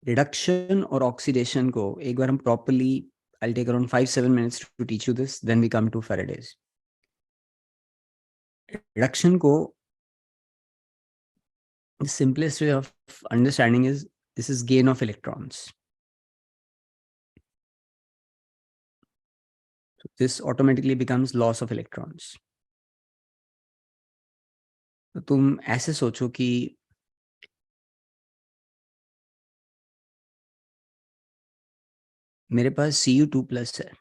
Reduction और oxidation को एक बार हम properly, I'll take around 5-7 minutes to teach you this, then we come to Faraday's. Reduction को the simplest way of understanding is this is gain of electrons. So this automatically becomes loss of electrons. तो तुम ऐसे सोचो कि मेरे पास Cu2+ है,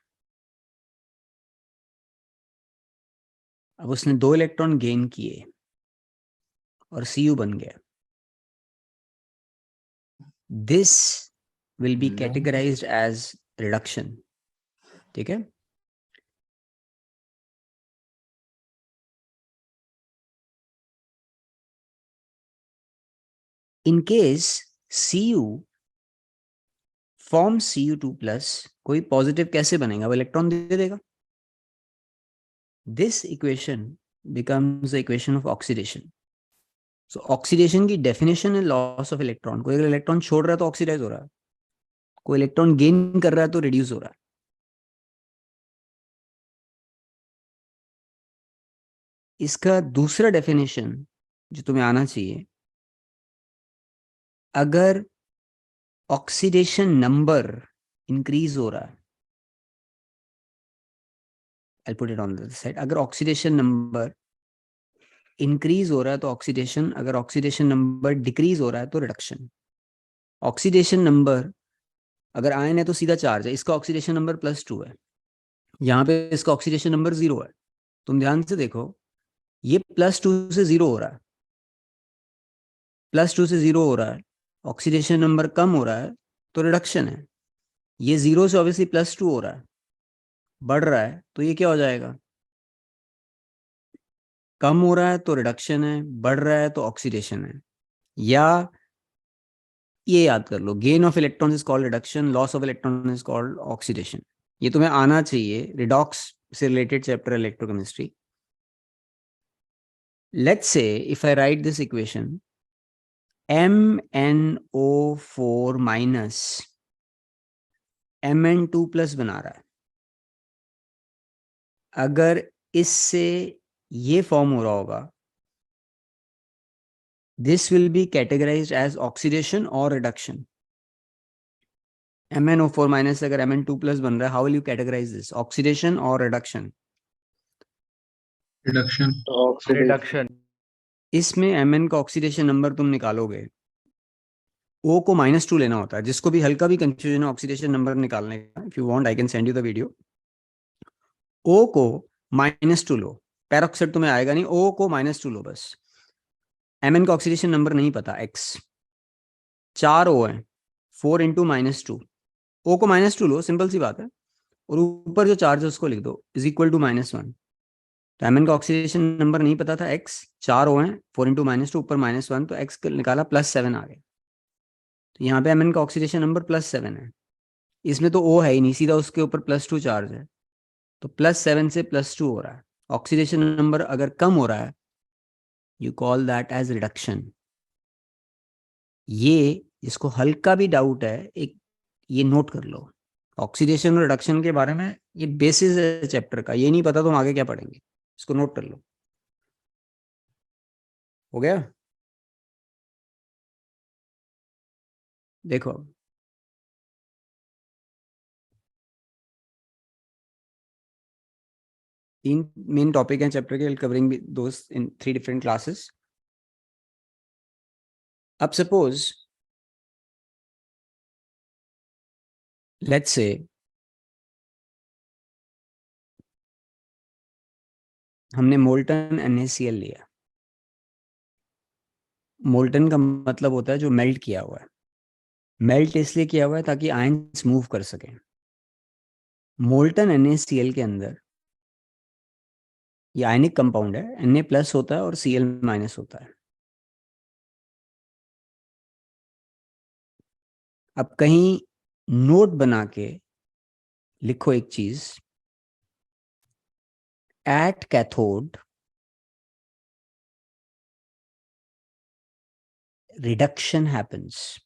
अब उसने 2 इलेक्ट्रॉन गेन किए और Cu बन गया. This will be categorized as reduction. ठीक है. In case Cu form Cu2+, कोई पॉजिटिव कैसे बनेगा? वो इलेक्ट्रॉन दे देगा. This equation becomes the equation of oxidation. So oxidation की डेफिनेशन है लॉस ऑफ इलेक्ट्रॉन. कोई अगर इलेक्ट्रॉन छोड़ रहा है तो ऑक्सीडाइज हो रहा है, कोई इलेक्ट्रॉन गेन कर रहा है तो रिड्यूस हो रहा है. इसका दूसरा डेफिनेशन जो तुम्हें आना चाहिए, अगर ऑक्सीडेशन नंबर इंक्रीज हो रहा है, I'll put it on the side, अगर ऑक्सीडेशन नंबर इंक्रीज हो रहा है तो ऑक्सीडेशन, अगर ऑक्सीडेशन नंबर डिक्रीज हो रहा है तो रिडक्शन. ऑक्सीडेशन नंबर, अगर आयन है तो सीधा चार्ज है, इसका ऑक्सीडेशन नंबर +2 है, यहाँ पे इसका ऑक्सीडेशन नंबर 0 है. तुम ध्यान से देखो, ये +2 से 0 हो रहा है, +2 से 0 हो रहा है, ऑक्सीडेशन नंबर कम हो रहा है तो रिडक्शन है. ये 0 से ऑब्वियसली +2 हो रहा है, बढ़ रहा है, तो ये क्या हो जाएगा? कम हो रहा है तो रिडक्शन है, बढ़ रहा है तो ऑक्सीडेशन है. या ये याद कर लो, gain of electron is called reduction, loss of electron is called oxidation. ये तुम्हें आना चाहिए रिडॉक्स से related chapter electrochemistry. Let's say if I write this equation, MnO4 minus Mn2+ बना रहा है. अगर इससे ये फॉर्म हो रहा होगा, this will be categorized as oxidation or reduction. MnO4 minus अगर Mn2+ बन रहा है, how will you categorize this? Oxidation or reduction? Reduction. Reduction. इसमें Mn का ऑक्सीडेशन नंबर तुम निकालोगे, O को -2 लेना होता है. जिसको भी हल्का भी कंफ्यूजन है ऑक्सीडेशन नंबर निकालने का, if you want I can send you the video. O को -2 लो, पैरोक्साइड तुम्हें आएगा नहीं, O को -2 लो बस. Mn का ऑक्सीडेशन नंबर नहीं पता, X. 4 O है, 4 × -2. O को -2 लो, सिंपल सी बात है, और ऊपर जो चार्ज है उसको लिख दो, इज इक्वल टू -1. तो Mn का ऑक्सीडेशन नंबर नहीं पता था, X. 4 O है, 4 × -2, ऊपर -1, तो X निकाला, +7 आ गया. तो यहाँ पे Mn का ऑक्सीडेशन नंबर +7 है. इसमें तो O है ही नहीं, सीधा उसके ऊपर +2 चार्ज है, तो +7 से +2 हो रहा है. ऑक्सीडेशन नंबर अगर कम हो रहा है, you call that as reduction. ये जिसको हल्का भी डाउट है, एक ये नोट कर लो, ऑक्सीडेशन और रिडक्शन के बारे में ये बेसिस है चैप्टर का. ये नहीं पता तो हम आगे क्या पढ़ेंगे, इसको नोट कर लो. हो गया? देखो, तीन मेन टॉपिक हैं चैप्टर के, कवरिंग दोस इन 3 डिफरेंट क्लासेस. अब सपोज लेट्स से हमने मोल्टन NaCl लिया. मोल्टन का मतलब होता है जो मेल्ट किया हुआ है. मेल्ट इसलिए किया हुआ है ताकि आयंस मूव कर सकें. मोल्टन NaCl के अंदर ये आयनिक कंपाउंड है, Na+ होता है और Cl- होता है. अब कहीं नोट बना के लिखो एक चीज, एट कैथोड रिडक्शन हैपेंस.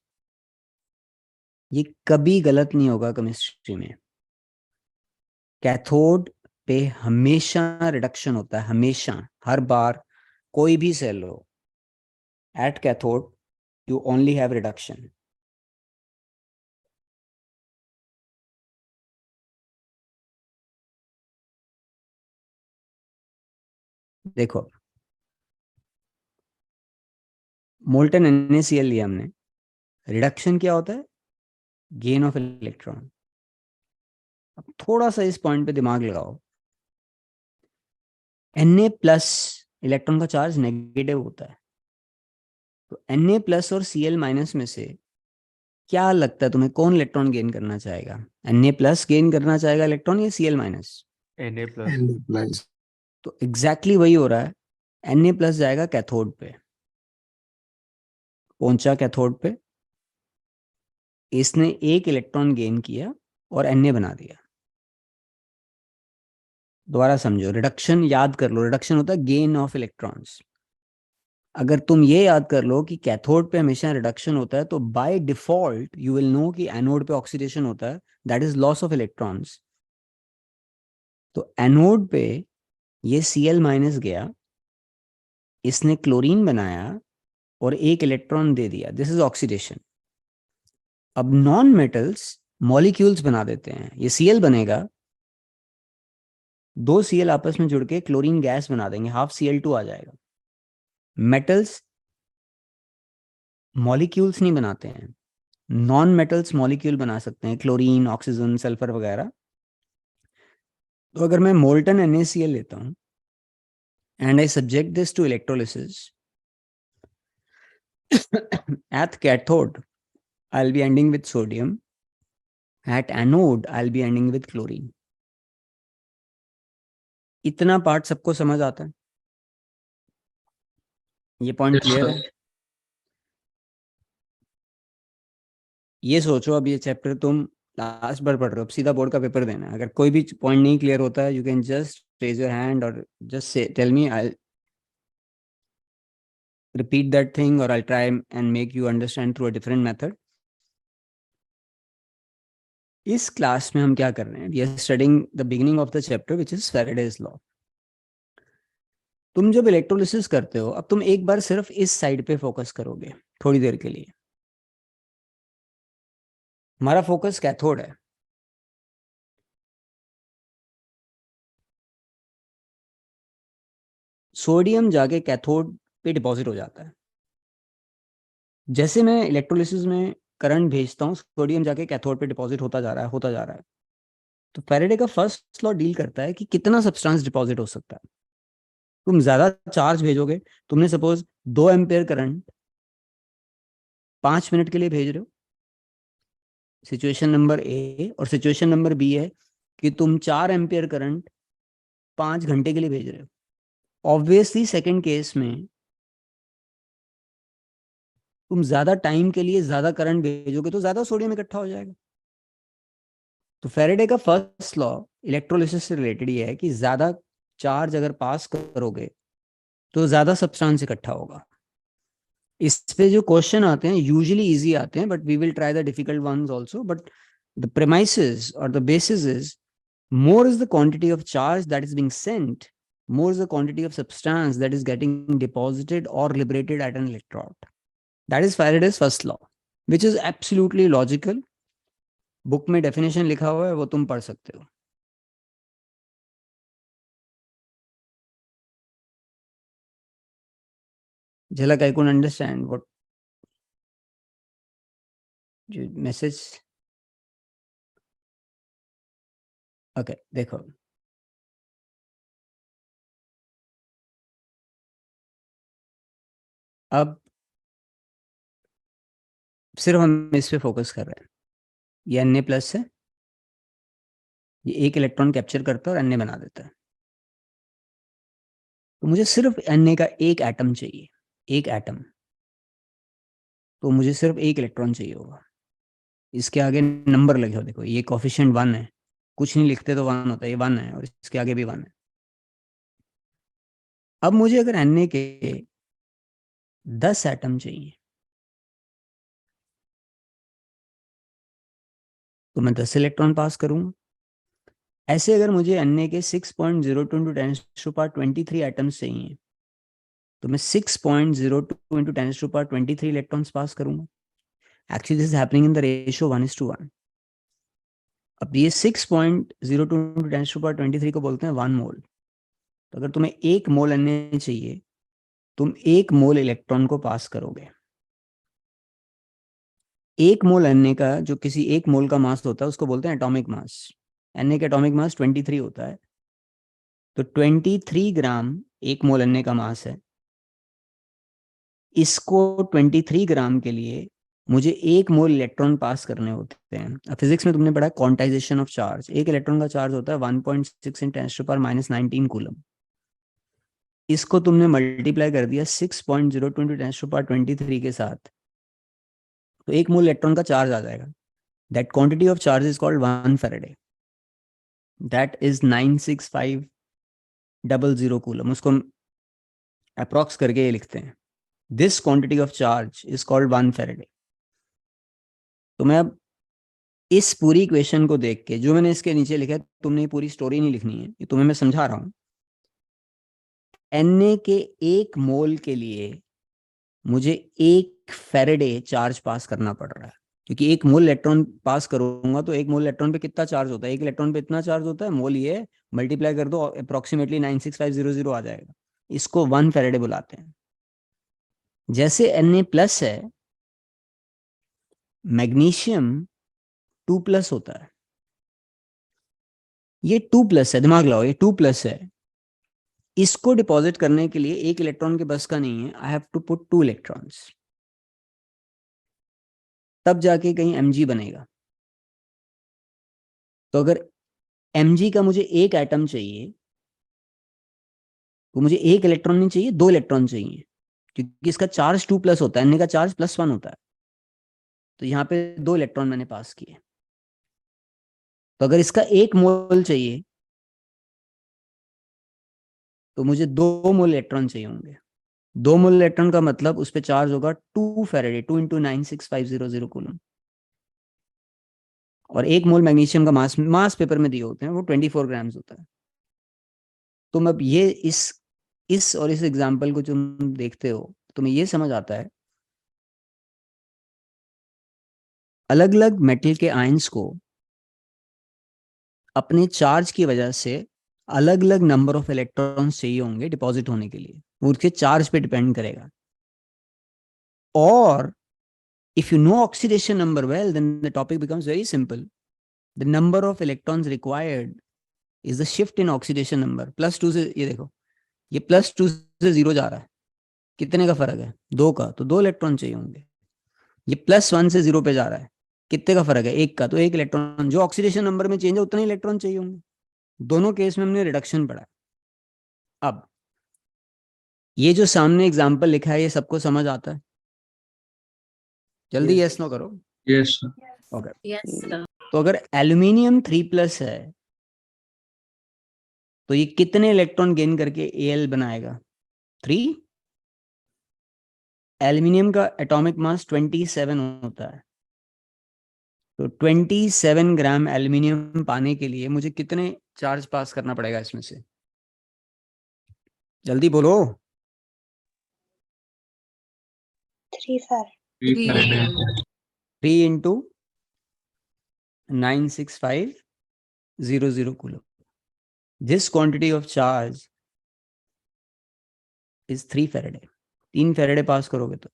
ये कभी गलत नहीं होगा केमिस्ट्री में। कैथोड पे हमेशा रिडक्शन होता है, हमेशा, हर बार, कोई भी सेल हो, at cathode you only have reduction. देखो, मोल्टन NaCl लिया हमने, रिडक्शन क्या होता है? Gain of electron. अब थोड़ा सा इस पॉइंट पे दिमाग लगाओ, Na प्लस इलेक्ट्रॉन का चार्ज नेगेटिव होता है, तो Na प्लस और Cl माइनस में से क्या लगता है तुम्हें, कौन इलेक्ट्रॉन गेन करना चाहेगा? Na प्लस गेन करना चाहेगा इलेक्ट्रॉन या Cl माइनस? Na+। प्लस। तो एग्जैक्टली exactly वही हो रहा है। Na प्लस जाएगा कैथोड पे, पहुंचा कैथोड पे, इसने एक इलेक्ट्रॉन गेन किया और Na बना दिया। दोबारा समझो, रिडक्शन याद कर लो, रिडक्शन होता है गेन ऑफ इलेक्ट्रॉन्स। अगर तुम ये याद कर लो कि कैथोड पे हमेशा रिडक्शन होता है, तो by default you will know कि एनोड पे ऑक्सीडेशन होता है, that is loss of electrons. तो एनोड पे ये Cl माइनस गया, इसने क्लोरीन बनाया और एक इलेक्ट्रॉन दे दिया, दिस इज ऑक्सीडेशन। अब नॉन मेटल्स मॉलिक्यूल्स बना देते हैं, ये Cl बनेगा, दो Cl आपस में जुड़ के क्लोरीन गैस बना देंगे, हाफ Cl2 आ जाएगा। मेटल्स मॉलिक्यूल्स नहीं बनाते हैं, नॉन मेटल्स मॉलिक्यूल बना सकते हैं, क्लोरीन, ऑक्सीजन, सल्फर वगैरह। तो अगर मैं मोल्टन NaCl लेता हूं and I subject this to electrolysis, at cathode I'll be ending with sodium, at anode I'll be ending with chlorine। इतना पार्ट सबको समझ आता है? ये पॉइंट यस क्लियर सर। है? ये सोचो, अब ये चैप्टर तुम लास्ट बार पढ़ रहे हो, अब सीधा बोर्ड का पेपर देना है। अगर कोई भी पॉइंट नहीं क्लियर होता है, you can just raise your hand और just say tell me, I repeat that thing or I'll try and make you understand through a different method। इस क्लास में हम क्या कर रहे हैं? We are studying the beginning of the chapter which is Faraday's law. तुम जब electrolysis करते हो, अब तुम एक बार सिर्फ इस साइड पे फोकस करोगे थोड़ी देर के लिए। हमारा फोकस कैथोड है। सोडियम जाके कैथोड पे डिपॉजिट हो जाता है। जैसे मैं इलेक्ट्रोलिसिस में करंट भेजता हूँ, सोडियम जाके कैथोड पे डिपॉजिट होता जा रहा है, होता जा रहा है। तो फैराडे का फर्स्ट लॉ डील करता है कि कितना सब्सटेंस डिपॉजिट हो सकता है। तुम ज्यादा चार्ज भेजोगे, तुमने सपोज 2 एम्पेयर करंट 5 मिनट के लिए भेज रहे हो, सिचुएशन नंबर ए, और सिचुएशन नंबर बी है कि तुम 4 एम्पेयर करंट 5 घंटे के लिए भेज रहे हो। ऑब्वियसली सेकेंड केस में तुम ज्यादा टाइम के लिए ज्यादा करंट भेजोगे तो ज्यादा सोडियम इकट्ठा हो जाएगा। तो फैराडे का फर्स्ट लॉ इलेक्ट्रोलिसिस से रिलेटेड ये है कि ज्यादा चार्ज अगर पास करोगे तो ज्यादा सब्सटेंस इकट्ठा होगा। इस पे जो क्वेश्चन आते हैं यूजुअली इजी आते हैं, but we will try the difficult ones also. But the premises और the basis is more is the quantity of charge that is being sent, more is the quantity of substance that is getting deposited or liberated at an electrode। That is Faraday's first law, which is absolutely logical। Book में definition लिखा हुआ है, वो तुम पढ़ सकते हो। झलक, I could understand what message. Okay, देखो, अब सिर्फ हम इस पे फोकस कर रहे हैं। ये Na प्लस है, ये एक इलेक्ट्रॉन कैप्चर करता है और Na बना देता है। तो मुझे सिर्फ Na का एक एटम चाहिए, एक एटम। तो मुझे सिर्फ एक इलेक्ट्रॉन चाहिए होगा। इसके आगे नंबर लगे हो, देखो ये कोफिशिएंट 1 है, कुछ नहीं लिखते तो 1 होता है, ये 1 है, और इसके आगे भी 1 है। अब मुझे अगर Na के 10 एटम चाहिए, तो मैं 10 इलेक्ट्रॉन पास करूंगा। ऐसे अगर मुझे Na के 6.02 into 10⁻23 एटम्स चाहिए तो मैं 6.02 into 10⁻23 इलेक्ट्रॉन्स पास करूंगा। Actually this is happening in the ratio 1:1। अब ये 6.02 into 10⁻23 को बोलते हैं 1 मोल। तो अगर तुम्हें 1 मोल Na चाहिए, तुम 1 मोल इलेक्ट्रॉन को पास करोगे। 1 मोल Na का जो किसी 1 मोल का मास होता है उसको बोलते हैं एटॉमिक मास। Na का एटॉमिक मास 23 होता है। तो 23 ग्राम 1 मोल Na का मास है। इसको 23 ग्राम के लिए मुझे 1 मोल इलेक्ट्रॉन पास करने होते हैं। अब फिजिक्स में तुमने पढ़ा क्वांटाइजेशन ऑफ चार्ज। एक इलेक्ट्रॉन का चार्ज होता है 1.6 इन 10⁻−19 कूलम। इसको तुमने मल्टीप्लाई कर दिया 6.02 into 10⁻23 के साथ, तो 1 मोल इलेक्ट्रॉन का चार्ज आ जाएगा। That quantity of charge is called 1 Faraday. That is 96500 coulomb. उसको अप्रॉक्स करके ये लिखते हैं, this quantity of charge is called 1 Faraday. तो मैं अब इस पूरी इक्वेशन को देख के, जो मैंने इसके नीचे लिखा है, तुमने ये पूरी स्टोरी नहीं लिखनी है, ये तुम्हें मैं समझा रहा हूं। Na के 1 मोल के लिए मुझे 1 फैराडे चार्ज पास करना पड़ रहा है, क्योंकि 1 मोल इलेक्ट्रॉन पास करूंगा तो 1 मोल इलेक्ट्रॉन पे कितना चार्ज होता है, 1 इलेक्ट्रॉन पे इतना चार्ज होता है, मोल ये मल्टीप्लाई कर दो अप्रोक्सीमेटली 96500 आ जाएगा। इसको 1 फैराडे बुलाते हैं। जैसे Na प्लस है, मैग्नीशियम 2 प्लस होता है। ये 2 प्लस है, दिमाग लगाओ, ये 2 प्लस है। इसको डिपॉजिट करने के लिए 1 इलेक्ट्रॉन के बस का नहीं है, I have to put 2 electrons, तब जाके कहीं Mg बनेगा। तो अगर Mg का मुझे 1 एटम चाहिए तो मुझे 1 इलेक्ट्रॉन नहीं चाहिए, 2 इलेक्ट्रॉन चाहिए, क्योंकि इसका चार्ज 2 प्लस होता है, Na का चार्ज +1 होता है। तो यहाँ पे 2 इलेक्ट्रॉन मैंने पास किए। तो अगर इसका 1 मोल चाहिए तो मुझे 2 मोल इलेक्ट्रॉन चाहिए होंगे। 2 मोल इलेक्ट्रॉन का मतलब उस पर चार्ज होगा 2 फैराडे, 2 into 96500 कूलम। और 1 मोल मैग्नीशियम का मास पेपर में दिए होते हैं, वो 24 ग्राम्स होता है। तुम अब ये इस और इस एग्जाम्पल को तुम देखते हो, तुम्हें ये समझ आता है अलग अलग मेटल के आयंस को अपने चार्ज की वजह से अलग अलग नंबर ऑफ इलेक्ट्रॉन्स चाहिए होंगे डिपॉजिट होने के लिए, वो उसके चार्ज पे डिपेंड करेगा। और if you know oxidation number well, then the topic becomes very simple. The number of electrons required is the shift in oxidation number. +2 से, ये देखो, ये +2 से 0 जा रहा है, कितने का फर्क है, 2 का, तो 2 इलेक्ट्रॉन चाहिए होंगे। ये +1 से 0 पे जा रहा है, कितने का फर्क है, 1 का, तो 1 इलेक्ट्रॉन। जो ऑक्सीडेशन नंबर में चेंज है उतने इलेक्ट्रॉन चाहिए होंगे। दोनों केस में हमने रिडक्शन पढ़ा है। अब ये जो सामने एग्जाम्पल लिखा है, ये सबको समझ आता है? जल्दी यस नो करो। Yes okay. Yes sir. तो अगर एल्यूमिनियम 3+ है तो ये कितने इलेक्ट्रॉन गेन करके Al बनाएगा, 3। एल्यूमिनियम का एटॉमिक मास 27 होता है। तो 27 ग्राम एल्यूमिनियम पाने के लिए मुझे कितने चार्ज पास करना पड़ेगा इसमें से, जल्दी बोलो। 3 sir. 3 into 96500 coulomb. This quantity of charge is 3 faraday. 3 faraday pass करोगे तो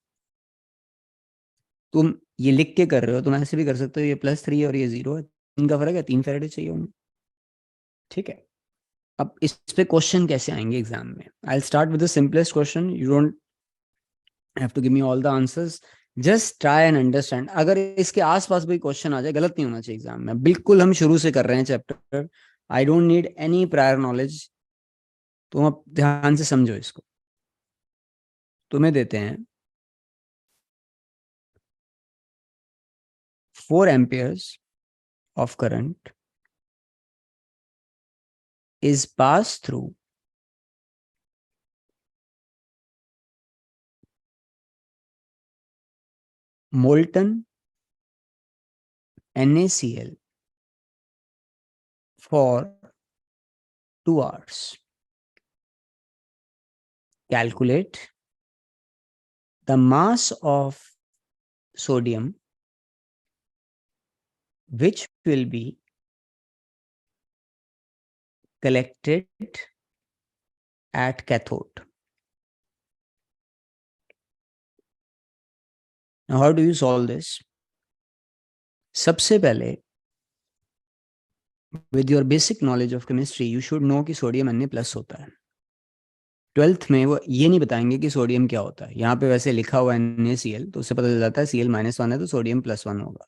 तुम ये लिख के कर रहे हो, तुम ऐसे भी कर सकते हो, ये +3 और ये 0 है, इनका फर्क है, 3 फैराडे चाहिए होंगे। ठीक है। अब इस पे क्वेश्चन कैसे आएंगे एग्जाम में? I start with the simplest question, you don't have to give me all the answers, just try and understand. अगर इसके आसपास कोई क्वेश्चन आ जाए, गलत नहीं होना चाहिए एग्जाम में। बिल्कुल हम शुरू से कर रहे हैं chapter, I don't need any prior knowledge. तुम अब ध्यान से समझो इसको। तुम्हें देते हैं 4 amperes of current is passed through molten NaCl for 2 hours. Calculate the mass of sodium which will be collected at cathode. Now, how do you solve this? सबसे पहले, with your basic knowledge of chemistry, you should know कि sodium Na+ होता है. 12th में वो ये नहीं बताएंगे कि सोडियम क्या होता है. यहाँ पे वैसे लिखा हुआ है NaCl, तो उससे पता चल जाता है Cl-1 है तो सोडियम +1 होगा.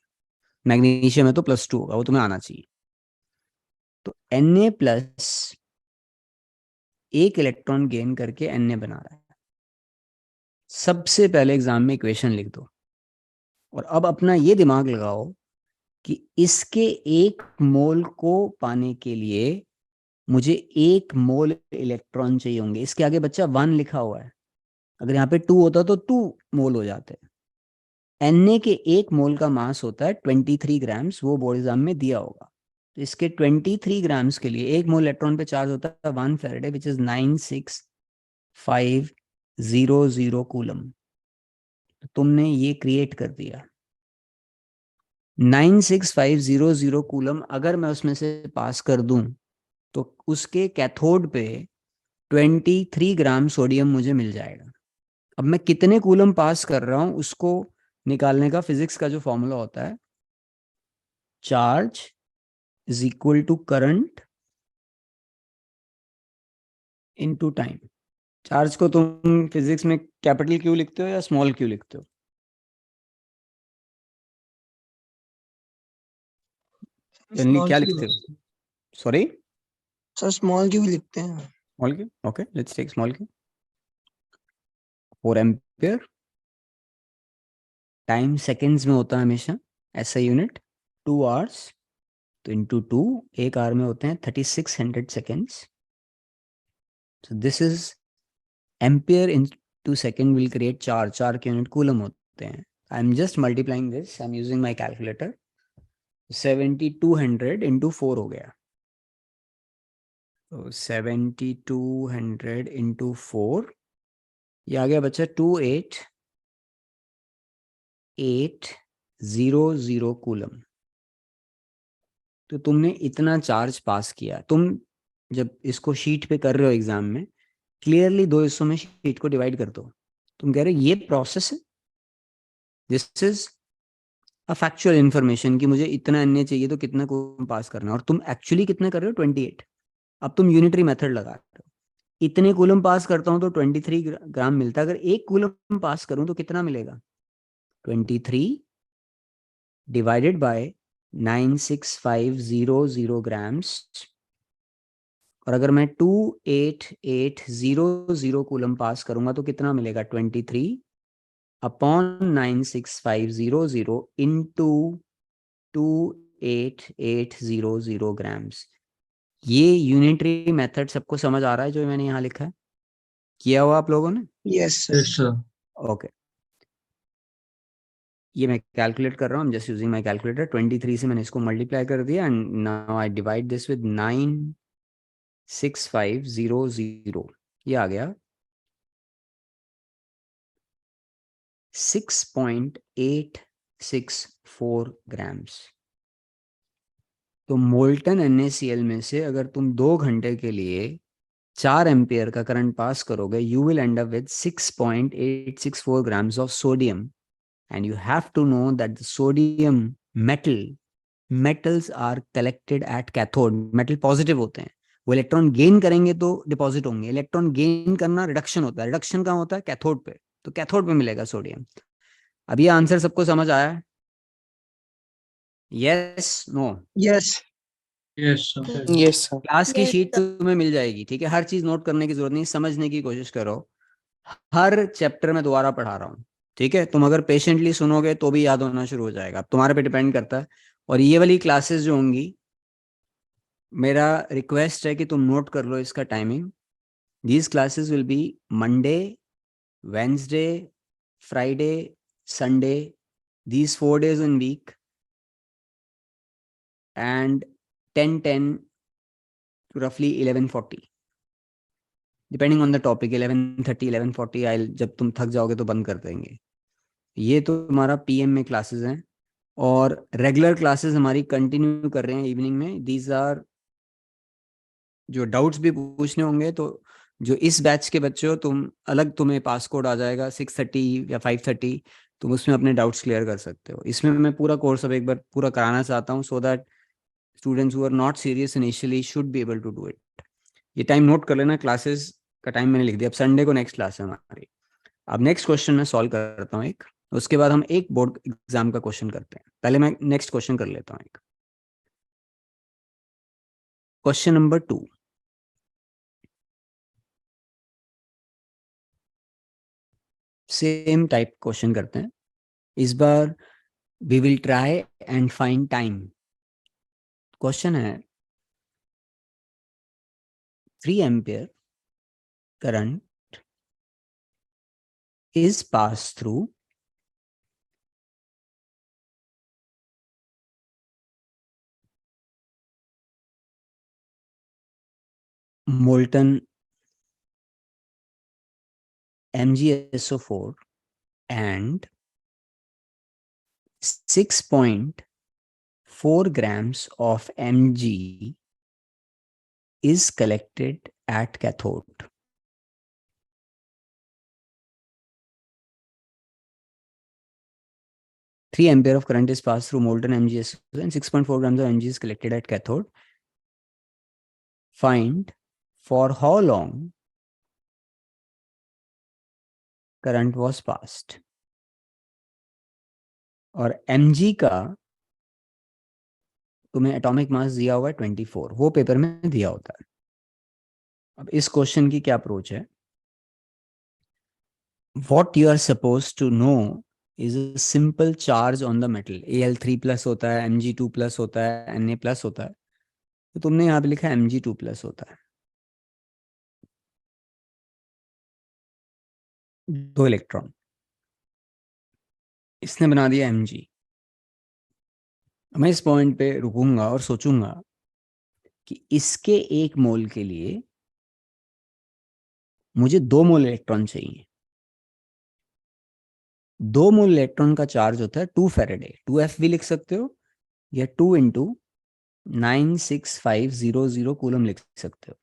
मैग्नीशियम है तो +2 होगा. वो तुम्हें आना चाहिए. तो Na+ एक इलेक्ट्रॉन गेन करके Na बना रहा है. सबसे पहले एग्जाम में इक्वेशन लिख दो और अब अपना ये दिमाग लगाओ कि इसके 1 मोल को पाने के लिए मुझे 1 मोल इलेक्ट्रॉन चाहिए होंगे. इसके आगे बच्चा 1 लिखा हुआ है. अगर यहाँ पे 2 होता तो 2 मोल हो जाते. Na के 1 मोल का मास होता है 23 ग्राम्स. वो बोर्ड एग्जाम में दिया होगा. तो इसके 23 ग्राम्स के लिए 1 मोल इलेक्ट्रॉन पे चार्ज होता है 1 फैराडे, विच इज 96500 कूलम. तो तुमने ये क्रिएट कर दिया. 96500 कूलम अगर मैं उसमें से पास कर दूं तो उसके कैथोड पे 23 ग्राम सोडियम मुझे मिल जाएगा. अब मैं कितने कूलम पास कर रहा हूं उसको निकालने का फिजिक्स का जो फॉर्मूला होता है, charge is equal to current into time. Charge को तुम फिजिक्स में कैपिटल क्यू लिखते हो या स्मॉल क्यू लिखते हो? जनरली क्या लिखते हो? सॉरी, सर स्मॉल क्यू लिखते हैं. Small q. Okay, let's take small q. 4 ampere. Time seconds में होता है हमेशा ऐसा यूनिट. 2 आवर्स तो इंटू 2, 1 आवर में होते हैं 3600 seconds. So this is ampere into second will create charge. चार के यूनिट कूलम होते हैं. I am just multiplying this. I am using my calculator. 7200 into 4 हो गया. तो 7200 into 4 ये आ गया बच्चा 28800 कूलम. तो तुमने इतना चार्ज पास किया. तुम जब इसको शीट पे कर रहे हो एग्जाम में, क्लियरली 2 हिस्सों में शीट को डिवाइड कर दो. तुम कह रहे हो ये प्रोसेस है, this is a factual information कि मुझे इतना Na चाहिए तो कितना कूलम पास करना है. और तुम एक्चुअली कितना कर रहे हो? 28. अब तुम यूनिटरी मेथड लगा रहे हो. इतने कूलम पास करता हूं तो 23 ग्राम मिलता है. अगर 1 कूलम पास करूं तो कितना मिलेगा? 23 डिवाइडेड बाय 96500 ग्राम्स. और अगर मैं 28800 कूलम पास करूंगा तो कितना मिलेगा? 23 अपॉन 96500 इंटू 28800 ग्राम्स. ये यूनिटरी मेथड सबको समझ आ रहा है जो मैंने यहाँ लिखा है? किया हुआ आप लोगों ने? Yes sir. ओके. ये मैं कैलकुलेट कर रहा हूँ. Just using my calculator. 23 से मैंने इसको मल्टीप्लाई कर दिया and now I divide this with 96500. ये आ गया 6.864 ग्राम्स. तो मोल्टन NaCl में से अगर तुम 2 घंटे के लिए 4 एम्पियर का करंट पास करोगे, you will end up with 6.864 grams of sodium. And you have to know that the sodium metals are collected at cathode. Metal positive होते हैं, वो इलेक्ट्रॉन गेन करेंगे तो डिपॉजिट होंगे. इलेक्ट्रॉन गेन करना reduction होता है. रिडक्शन कहाँ होता है? कैथोड पे. तो कैथोड पे मिलेगा सोडियम. अब ये आंसर सबको समझ आया है? Yes, no? Yes yes sir. Class की Yes, शीट sir. तुम्हें मिल जाएगी. ठीक है, हर चीज नोट करने की जरूरत नहीं, समझने की कोशिश करो. हर चैप्टर में दोबारा पढ़ा रहा हूँ. ठीक है, तुम अगर पेशेंटली सुनोगे तो भी याद होना शुरू हो जाएगा. अब तुम्हारे पे डिपेंड करता है. और ये वाली क्लासेस जो होंगी, मेरा रिक्वेस्ट है कि तुम नोट कर लो इसका timing. These classes will be Monday, Wednesday, Friday, Sunday. These 4 days in week and 10-10 to roughly 11:40 depending on the topic. 11:30 11:40 आई, जब तुम थक जाओगे तो बंद कर देंगे. ये तो हमारा पीएम में क्लासेस हैं और रेगुलर क्लासेस हमारी कंटिन्यू कर रहे हैं इवनिंग में. दीज आर जो डाउट्स भी पूछने होंगे तो जो इस बैच के बच्चे हो तुम अलग, तुम्हें पास कोड आ जाएगा 6:30 या 5:30, तुम उसमें अपने डाउट्स क्लियर कर सकते हो. इसमें मैं पूरा कोर्स अब एक बार पूरा कराना चाहता हूँ so that students who are not serious initially should be able to do it. ये टाइम नोट कर लेना, क्लासेस का टाइम मैंने लिख दिया. अब संडे को नेक्स्ट क्लास है हमारी. अब नेक्स्ट क्वेश्चन मैं सॉल्व करता हूँ एक, उसके बाद हम एक बोर्ड एग्जाम का क्वेश्चन करते हैं. पहले मैं नेक्स्ट क्वेश्चन कर लेता हूँ एक. Question number 2. Same type question करते हैं. इस बार we will try and find time. Question है 3 ampere current is passed through molten MgSO4 and 6.4 grams of Mg is collected at cathode. Three ampere of current is passed through molten MgSO4 and 6.4 grams of Mg is collected at cathode. Find for how long current was passed. और mg का तुम्हें atomic mass दिया हुआ है 24, वो paper में दिया होता है. अब इस क्वेश्चन की क्या अप्रोच है? What you are supposed to know is a simple charge on the metal. Al3 plus होता है, Mg2 प्लस होता है, Na प्लस होता है. तो तुमने यहाँ पे लिखा है Mg2 प्लस होता है. 2 इलेक्ट्रॉन, इसने बना दिया Mg. मैं इस पॉइंट पे रुकूंगा और सोचूंगा कि इसके 1 मोल के लिए मुझे 2 मोल इलेक्ट्रॉन चाहिए. 2 मोल इलेक्ट्रॉन का चार्ज होता है 2 फैराडे. 2f भी लिख सकते हो या 2 × 96500 कूलम लिख सकते हो.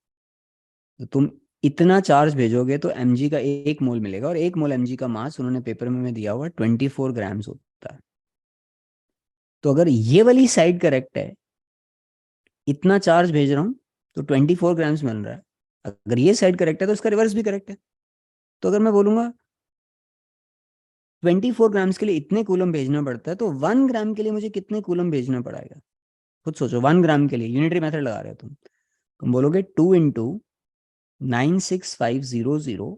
तो तुम इतना चार्ज भेजोगे तो mg का 1 मोल मिलेगा और 1 मोल mg का मास उन्होंने पेपर में दिया हुआ 24 ग्राम्स होता है. तो अगर ये वाली साइड करेक्ट है, इतना चार्ज भेज रहा हूं तो 24 ग्राम्स मिल रहा है. अगर ये साइड करेक्ट है तो इसका रिवर्स भी करेक्ट है. तो अगर मैं बोलूंगा 24 ग्राम्स के लिए इतने कूलम भेजना पड़ता है तो 1 ग्राम के लिए मुझे कितने कूलम भेजना पड़ेगा? खुद सोचो. 1 ग्राम के लिए यूनिटरी मेथड लगा रहे हो तुम बोलोगे 2 × 96500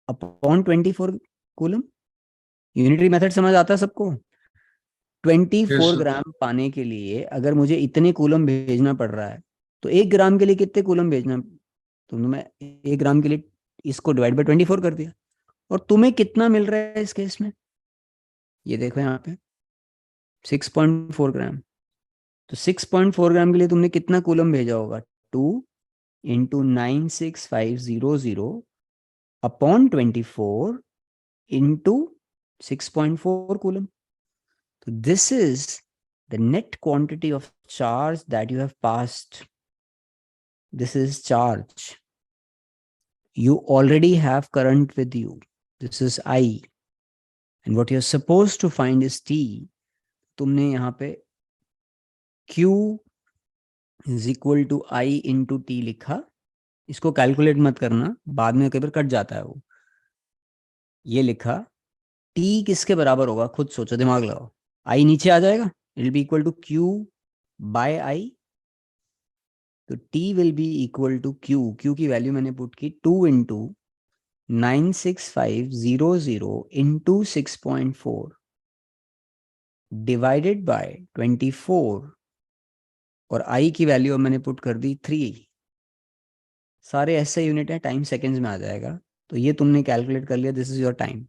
अपॉन 24 कूलम. यूनिटरी मेथड समझ आता है सबको? 24 ग्राम पाने के लिए अगर मुझे इतने कूलम भेजना पड़ रहा है तो 1 ग्राम के लिए कितने कूलम भेजना? मैं 1 ग्राम के लिए इसको डिवाइड बाय 24 कर दिया. और तुम्हें कितना मिल रहा है इस केस में? ये देखो यहाँ पे 6.4 ग्राम. तो 6.4 ग्राम के लिए तुमने कितना कूलम भेजा होगा? 2 × 96500 upon 24 × 6.4 coulomb. So this is the net quantity of charge that you have passed. This is charge. You already have current with you. This is I. And what you're supposed to find is T. तुमने यहाँ पे Q is equal to I into T लिखा. इसको calculate मत करना, बाद में कई बार कट जाता है वो. ये लिखा. T किसके बराबर होगा? खुद सोचो, दिमाग लगाओ. I नीचे आ जाएगा. It will be equal to Q by I. तो T will be equal to Q. Q की वैल्यू मैंने पुट की 2 × 96500 into 6.4 divided by 24 और I की वैल्यू मैंने पुट कर दी 3. सारे ऐसे यूनिट है, टाइम सेकेंड्स में आ जाएगा. तो ये तुमने कैलकुलेट कर लिया. This is your time.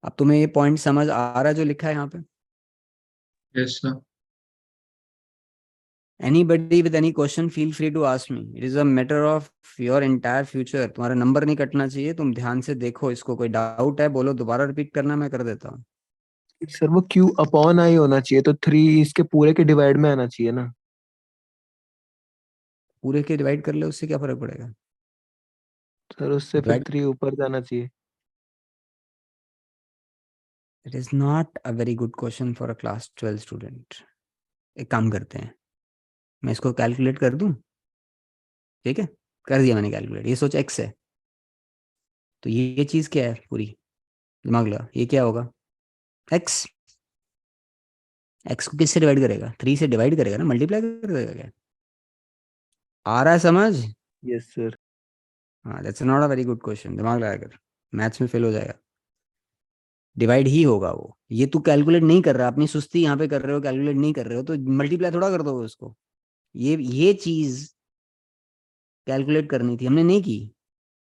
अब तुम्हें ये पॉइंट समझ आ रहा है जो लिखा है यहाँ पे? Yes, sir. Anybody with any question, feel free to ask me. It is a matter of your entire future. तुम्हारा नंबर नहीं कटना चाहिए, तुम ध्यान से देखो इसको. कोई डाउट है बोलो, दोबारा रिपीट करना, मैं कर देता हूँ. सर वो Q अपॉन I होना चाहिए, तो 3 इसके पूरे के डिवाइड में आना चाहिए ना. पूरे के डिवाइड कर ले, उससे क्या फर्क पड़ेगा? सर उससे फिर डिवाइड. 3 ऊपर जाना चाहिए. It is not a very good question for a class 12 student. एक काम करते हैं, मैं इसको कैलकुलेट कर दूं. ठीक है, कर दिया मैंने कैलकुलेट. ये सोच x है, तो ये चीज क्या है पूरी, दिमाग लगा. ये क्या होगा? x. x को किससे डिवाइड करेगा? 3 से डिवाइड करेगा ना, मल्टीप्लाई कर देगा क्या? आ रहा है समझ? Yes sir. हाँ, that's not a very good question. दिमाग लगा कर, मैथ्स में फेल हो जाएगा. डिवाइड ही होगा वो. ये तू कैलकुलेट नहीं कर रहा, अपनी सुस्ती यहाँ पे कर रहे हो, कैलकुलेट नहीं कर रहे हो, तो मल्टीप्लाई थोड़ा कर दोगे उसको. ये चीज कैलकुलेट करनी थी, हमने नहीं की.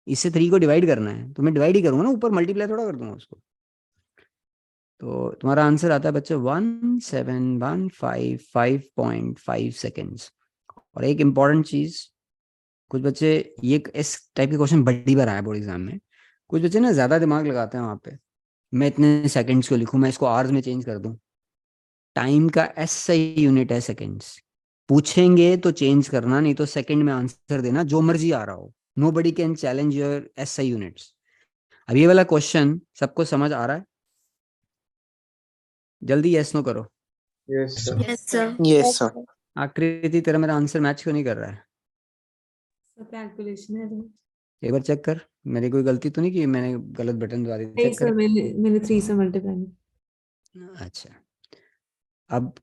इससे 3 को डिवाइड करना है, तो मैं डिवाइड ही करूंगा ना, ऊपर मल्टीप्लाई थोड़ा कर दूंगा उसको. तो तुम्हारा आंसर आता है बच्चे 1715.5 सेकेंड्स. और एक इंपॉर्टेंट चीज, कुछ बच्चे ये इस टाइप के क्वेश्चन बड़ी बार आया बोर्ड एग्जाम में. कुछ बच्चे ना ज्यादा दिमाग लगाते हैं वहां पे. मैं इतने सेकंड्स को लिखूं, मैं इसको आवर्स में चेंज कर दूं. टाइम का एस सही यूनिट है सेकंड्स. पूछेंगे तो चेंज करना, नहीं तो सेकंड में आंसर देना, जो मर्जी आ रहा हो. Nobody can challenge your S सही यूनिट्स. अब ये वाला क्वेश्चन सबको समझ आ रहा है? जल्दी यस नो करो. Yes, sir. Yes, sir. Yes, sir. आकृति, तेरा मेरा आंसर मैच क्यों नहीं कर रहा है? कैलकुलेशन है. एक बार चेक कर, मेरी कोई गलती तो नहीं की, मैंने गलत बटन दबा दी? नहीं चेक सर, कर. मैंने 3 से मल्टीप्लाई. अच्छा, अब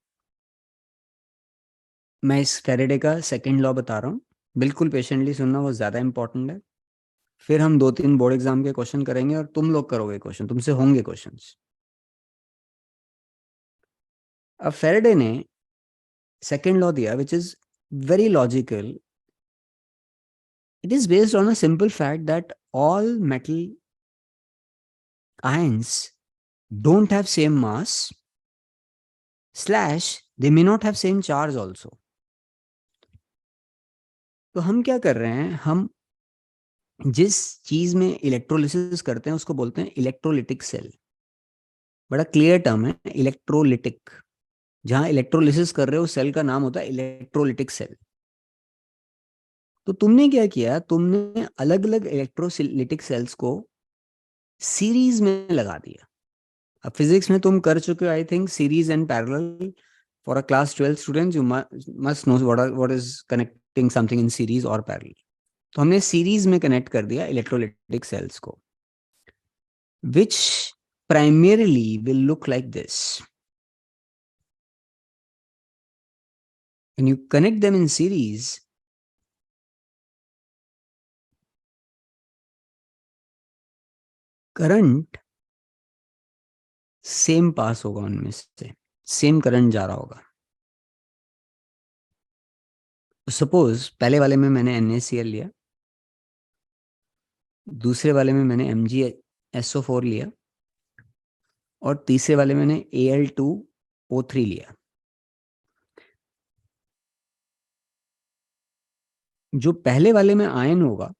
मैं इस फैराडे का सेकंड लॉ बता रहा हूँ. बिल्कुल पेशेंटली सुनना, वो ज्यादा इंपॉर्टेंट है. फिर हम 2-3 बोर्ड एग्जाम के क्वेश्चन करेंगे और तुम लोग करोगे क्वेश्चन, तुमसे होंगे क्वेश्चंस. अब फैराडे ने सेकंड लॉ दिया, which is very logical. It is based on a simple fact that all metal ions don't have same mass / they may not have same charge also. तो हम क्या कर रहे हैं, हम जिस चीज में इलेक्ट्रोलिसिस करते हैं उसको बोलते हैं इलेक्ट्रोलिटिक सेल. बड़ा क्लियर टर्म है, इलेक्ट्रोलिटिक. जहां इलेक्ट्रोलिसिस कर रहे हो सेल का नाम होता है इलेक्ट्रोलिटिक सेल. तो तुमने क्या किया, तुमने अलग अलग इलेक्ट्रोलिटिक सेल्स को सीरीज में लगा दिया. अब फिजिक्स में तुम कर चुके हो, I think, series and parallel. For a class 12 student you must know what is connecting something in series और पैरेलल. तो हमने सीरीज में कनेक्ट कर दिया इलेक्ट्रोलिटिक सेल्स को, विच primarily will look like this. When you connect them in series, current same pass होगा उनमें से, सेम करंट जा रहा होगा. सपोज पहले वाले में मैंने NaCl लिया, दूसरे वाले में मैंने MgSO4 लिया, और तीसरे वाले में मैंने Al2O3 लिया. जो पहले वाले में आयन होगा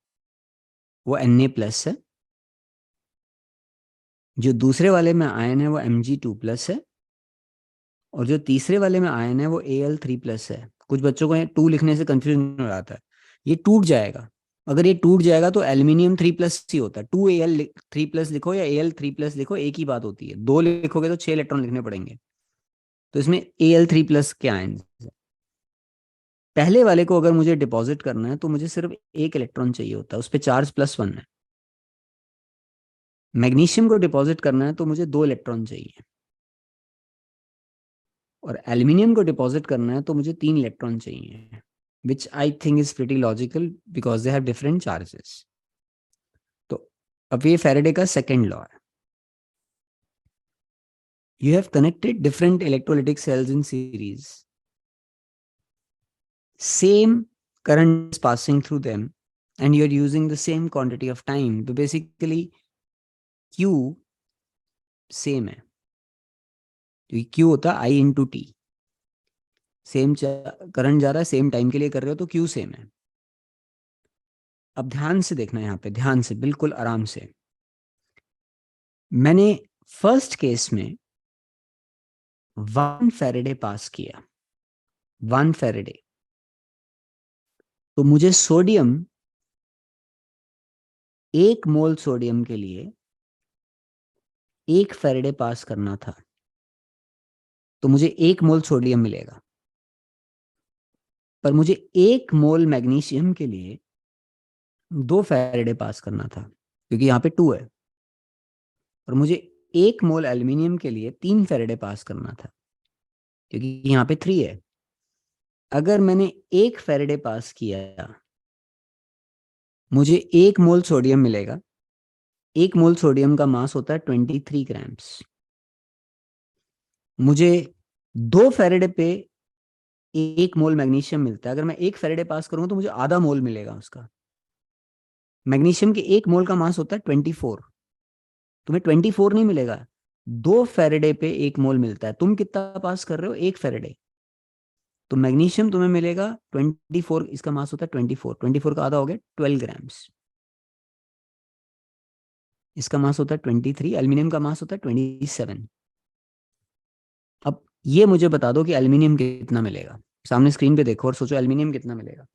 वो Na+ है, जो दूसरे वाले में आयन है वो Mg2+ है, और जो तीसरे वाले में आयन है वो Al3+ है. कुछ बच्चों को 2 लिखने से कंफ्यूजन हो जाता है. ये टूट जाएगा. अगर ये टूट जाएगा तो एल्यूमिनियम 3+ ही होता है. 2Al3+ लिखो या Al3+ लिखो, एक ही बात होती है. 2 लिखोगे तो 6 इलेक्ट्रॉन लिखने पड़ेंगे. तो इसमें Al3+ के आयन है. पहले वाले को अगर मुझे डिपॉजिट करना है तो मुझे सिर्फ 1 इलेक्ट्रॉन चाहिए होता है, उस पर चार्ज +1 है. मैग्नीशियम को डिपॉजिट करना है तो मुझे 2 इलेक्ट्रॉन चाहिए, और एल्यूमिनियम को डिपॉजिट करना है तो मुझे 3 इलेक्ट्रॉन चाहिए, which I think is pretty logical because they have different charges. तो अब ये फैराडे का सेकंड लॉ है. You have connected different electrolytic cells in series. Same current is passing through them and you're using the same quantity of time. तो basically Q same है. तो Q होता है I into T. Same current जा रहा है, same time के लिए कर रहे हो तो क्यू सेम है। अब ध्यान से देखना यहाँ पे, ध्यान से, बिल्कुल आराम से। मैंने फर्स्ट केस में 1 फैरेडे पास किया, 1 फैरेडे। तो मुझे सोडियम, 1 मोल सोडियम के लिए 1 फैरेडे पास करना था, तो मुझे 1 मोल सोडियम मिलेगा। पर मुझे 1 मोल मैग्नीशियम के लिए 2 फैरेडे पास करना था, क्योंकि यहाँ पे 2 है। और मुझे 1 मोल एल्यूमिनियम के लिए 3 फैरेडे पास करना था, क्योंकि यहाँ पे 3 है। अगर मैंने 1 फैरेडे पास किया, मुझे 1 मोल सोडियम मिलेगा। 1 मोल सोडियम का मास होता है 23 ग्राम्स। मुझे 2 फैरेडे पे 1 मोल मैग्नीशियम मिलता है। अगर मैं 1 फैरेडे पास करूँ तो मुझे आधा मोल मिलेगा उसका। मैग्नीशियम के 1 मोल का मास होता है 24, तुम्हें 24 नहीं मिलेगा, 2 फैरेडे पे 1 मोल मिलता है। तुम कितना पास कर रहे हो? 1 फैरेडे। तो मैग्नीशियम तुम्हें मिलेगा 24, इसका मास होता है 24, 24 का आधा हो गया 12 ग्राम्स। इसका मास होता है 23, एल्यूमिनियम का मास होता है 27। अब ये मुझे बता दो कि एल्यूमिनियम कितना मिलेगा। सामने स्क्रीन पे देखो और सोचो एल्यूमिनियम कितना मिलेगा।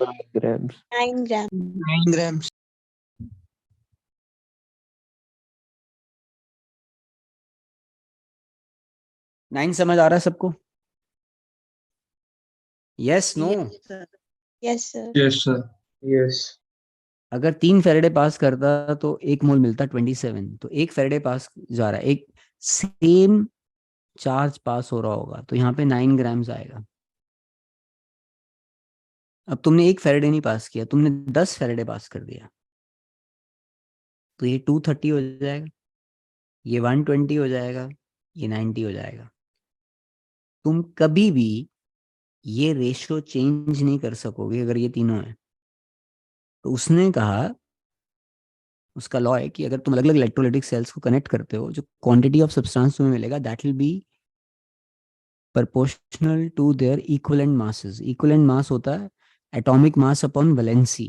9 grams. 9 ग्राम। 9 grams. नाइन समझ आ रहा है सबको? Yes, no? Yes sir. Yes, sir. Yes. अगर 3 फैरेडे पास करता तो 1 मोल मिलता 27, तो 1 फैरेडे पास जा रहा है, एक सेम चार्ज पास हो रहा होगा, तो यहाँ पे 9 ग्राम्स आएगा। अब तुमने 1 फैरेडे नहीं पास किया, तुमने 10 फैरेडे पास कर दिया, तो ये 230 हो जाएगा, ये 120 हो जाएगा, ये 90 हो जाएगा। तुम कभी भी ये रेशियो चेंज नहीं कर सकोगे अगर ये तीनों है। तो उसने कहा, उसका लॉ है कि अगर तुम अलग अलग इलेक्ट्रोलाइटिक सेल्स को कनेक्ट करते हो, जो क्वांटिटी ऑफ सब्सटेंस तुम्हें मिलेगा that will be proportional to their equivalent masses। equivalent mass होता है एटॉमिक मास अपॉन वैलेंसी।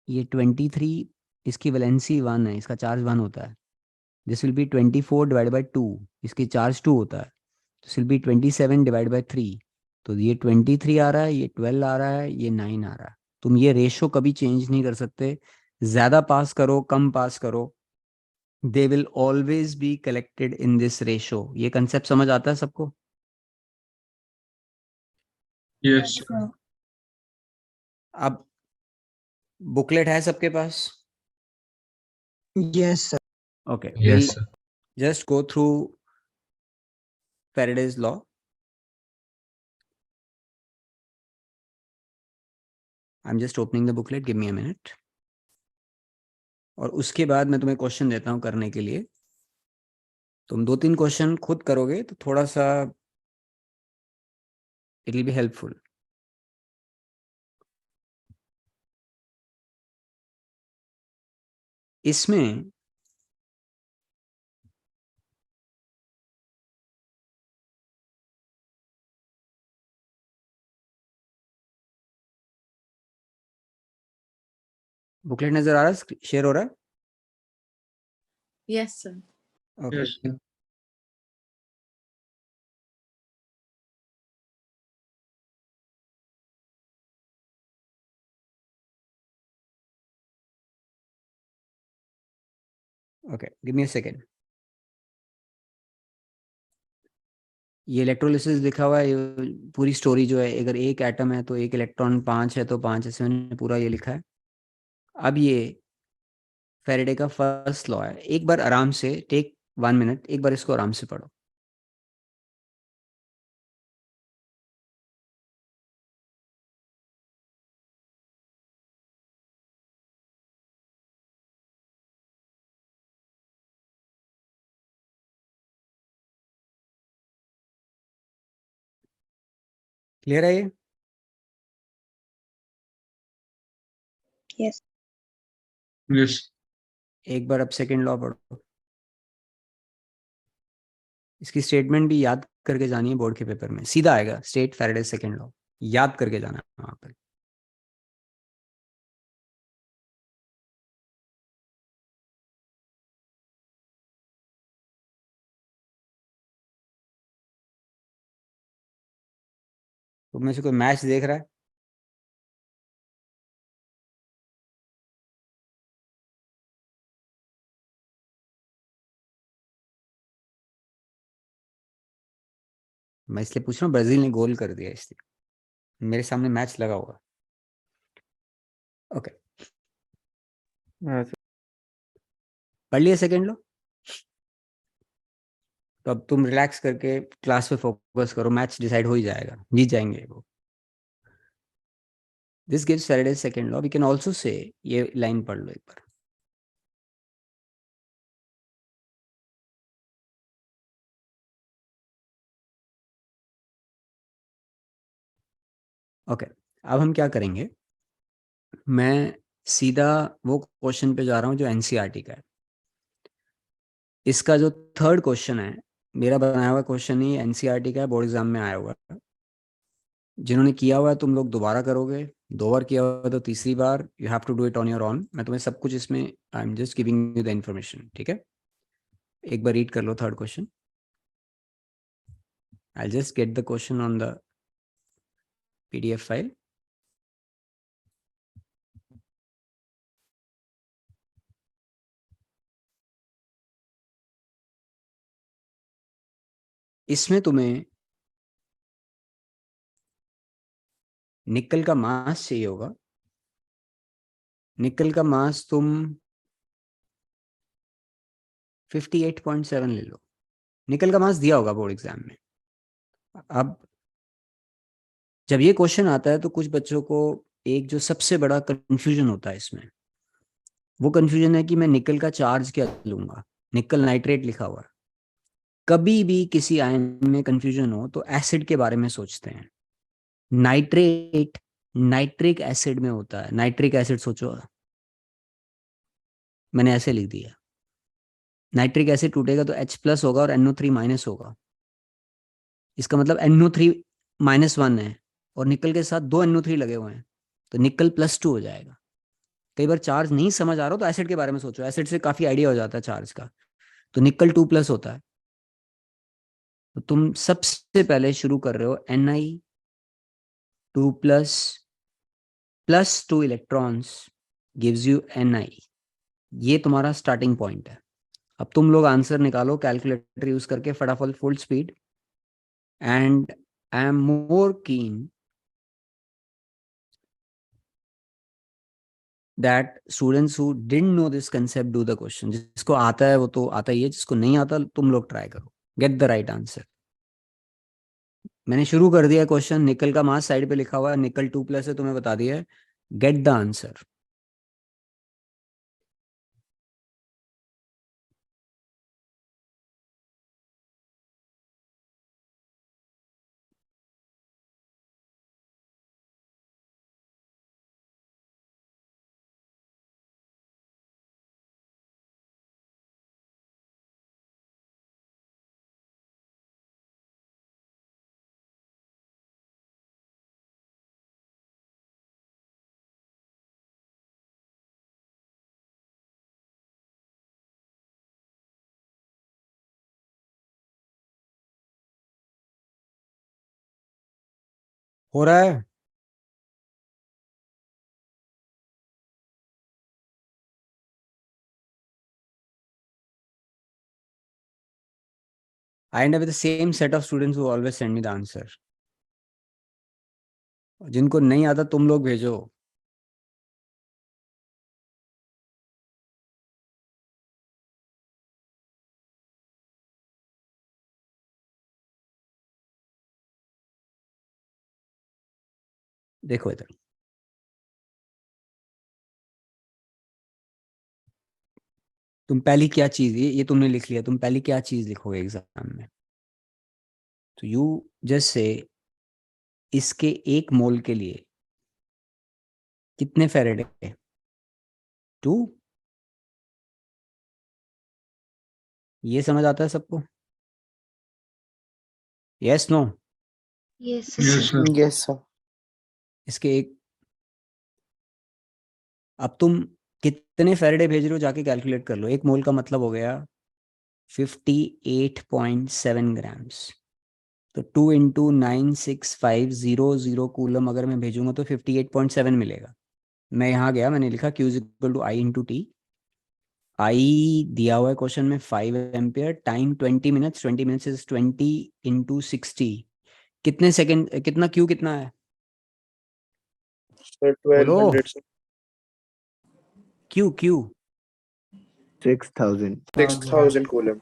ये 23, इसकी वैलेंसी 1 है, इसका चार्ज 1 होता है। This will be 24 divide by 2, इसकी चार्ज 2 होता है। This will be 27 divide by 3, तो ये 23 आ रहा है, ये 12 आ रहा है, ये 9 आ रहा है। तुम ये रेशो कभी चेंज नहीं कर सकते। ज्यादा पास करो, कम पास करो, they will always be collected in this ratio. ये कंसेप्ट समझ आता है सबको? Yes, sir. अब बुकलेट है सबके पास? Yes, sir. Okay, Yes, we'll sir. just go through Faraday's law. I'm just opening the booklet, give me a minute. और उसके बाद मैं तुम्हें क्वेश्चन देता हूं करने के लिए। तुम 2-3 क्वेश्चन खुद करोगे तो थोड़ा सा इट विल बी हेल्पफुल। इसमें बुकलेट नजर आ रहा है? शेयर हो रहा है? Yes, sir. Okay. Yes, sir. Okay, give me a second. ये इलेक्ट्रोलिसिस लिखा हुआ है, ये पूरी स्टोरी जो है, अगर एक एटम है तो एक इलेक्ट्रॉन 5 है तो 5, ऐसे मैंने पूरा ये लिखा है। अब ये फैराडे का फर्स्ट लॉ है। एक बार आराम से, टेक 1 मिनट, एक बार इसको आराम से पढ़ो। क्लियर है ये? यस। Yes. एक बार अब सेकेंड लॉ पढ़ो। इसकी स्टेटमेंट भी याद करके जानी है बोर्ड के पेपर में, सीधा आएगा स्टेट फैराडे सेकंड लॉ, याद करके जाना है वहां पर। तो में से कोई मैच देख रहा है? मैं इसलिए पूछ रहा हूँ, ब्राजील ने गोल कर दिया इसलिए, मेरे सामने मैच लगा हुआ। ओके, हाँ सर। पढ़ लिया सेकंड लॉ? तो अब तुम रिलैक्स करके क्लास पे फोकस करो, मैच डिसाइड हो ही जाएगा, जीत जाएंगे वो। This gives Faraday's second law, we can also say, ये लाइन पढ़ लो एक बार। ओके, अब हम क्या करेंगे, मैं सीधा वो क्वेश्चन पे जा रहा हूँ जो एनसीईआरटी का है। इसका जो थर्ड क्वेश्चन है, मेरा बनाया हुआ क्वेश्चन ही एनसीईआरटी का है, बोर्ड एग्जाम में आया हुआ है। जिन्होंने किया हुआ है तुम लोग दोबारा करोगे, 2 बार किया हुआ है तो तीसरी बार you have to do it on your own. मैं तुम्हें सब कुछ इसमें, I am just giving you the information, ठीक है? एक बार रीड कर लो third question. I just get the question on the PDF file. इसमें तुम्हें निकल का मास चाहिए होगा। निकल का मास तुम 58.7 ले लो, निकल का मास दिया होगा बोर्ड एग्जाम में। अब जब ये क्वेश्चन आता है तो कुछ बच्चों को एक जो सबसे बड़ा कंफ्यूजन होता है इसमें, वो कंफ्यूजन है कि मैं निकल का चार्ज क्या लूंगा, निकल नाइट्रेट लिखा हुआ है। कभी भी किसी आयन में कंफ्यूजन हो तो एसिड के बारे में सोचते हैं। नाइट्रेट नाइट्रिक एसिड में होता है, नाइट्रिक एसिड सोचो, मैंने ऐसे लिख दिया। नाइट्रिक एसिड टूटेगा तो H+ होगा और NO3 माइनस होगा। इसका मतलब NO3 -1 है और निकल के साथ 2 NO3 लगे हुए हैं, तो निकल +2 हो जाएगा। कई बार चार्ज नहीं समझ आ रहा हो तो एसिड के बारे में सोचो, एसिड से काफी आइडिया हो जाता है चार्ज का। तो निकल 2+ होता है। तो तुम सबसे पहले शुरू कर रहे हो Ni2+ +2 electrons gives you Ni। ये तुम्हारा स्टार्टिंग पॉइंट है। अब तुम लोग आंसर निकालो कैलकुलेटर यूज करके फटाफट, full speed. And I am more कीन that students who didn't know this concept do the question. जिसको आता है वो तो आता ही है, जिसको नहीं आता तुम लोग ट्राई करो, गेट द राइट आंसर। मैंने शुरू कर दिया क्वेश्चन, निकल का मास साइड पे लिखा हुआ है, निकल 2+ है, तुम्हें बता दिया है, गेट द आंसर। हो रहा है? I end up with the same set of students who always send me the answer. जिनको नहीं आता तुम लोग भेजो। देखो इधर, तुम पहली क्या चीज, ये तुमने लिख लिया, तुम पहली क्या चीज लिखोगे एग्जाम में? तो यू जस्ट से इसके 1 मोल के लिए कितने फेरेड है? 2। ये समझ आता है सबको? Yes no? Yes, Yes, sir. Yes, sir. इसके एक, अब तुम कितने फेरेडे भेज रहे हो जाके कैलकुलेट कर लो। 1 मोल का मतलब हो गया 58.7 ग्राम्स। तो 2 इंटू 96500 कूलम अगर मैं भेजूंगा तो 58.7 मिलेगा। मैं यहाँ गया, मैंने लिखा Q is equal to I into T. I दिया हुआ है क्वेश्चन में 5 ampere, time 20 minutes, 20 minutes is 20 into 60। कितने सेकंड, कितना Q कितना है Sir, बोलो? 1200, sir. Q 6000 6000 coulomb.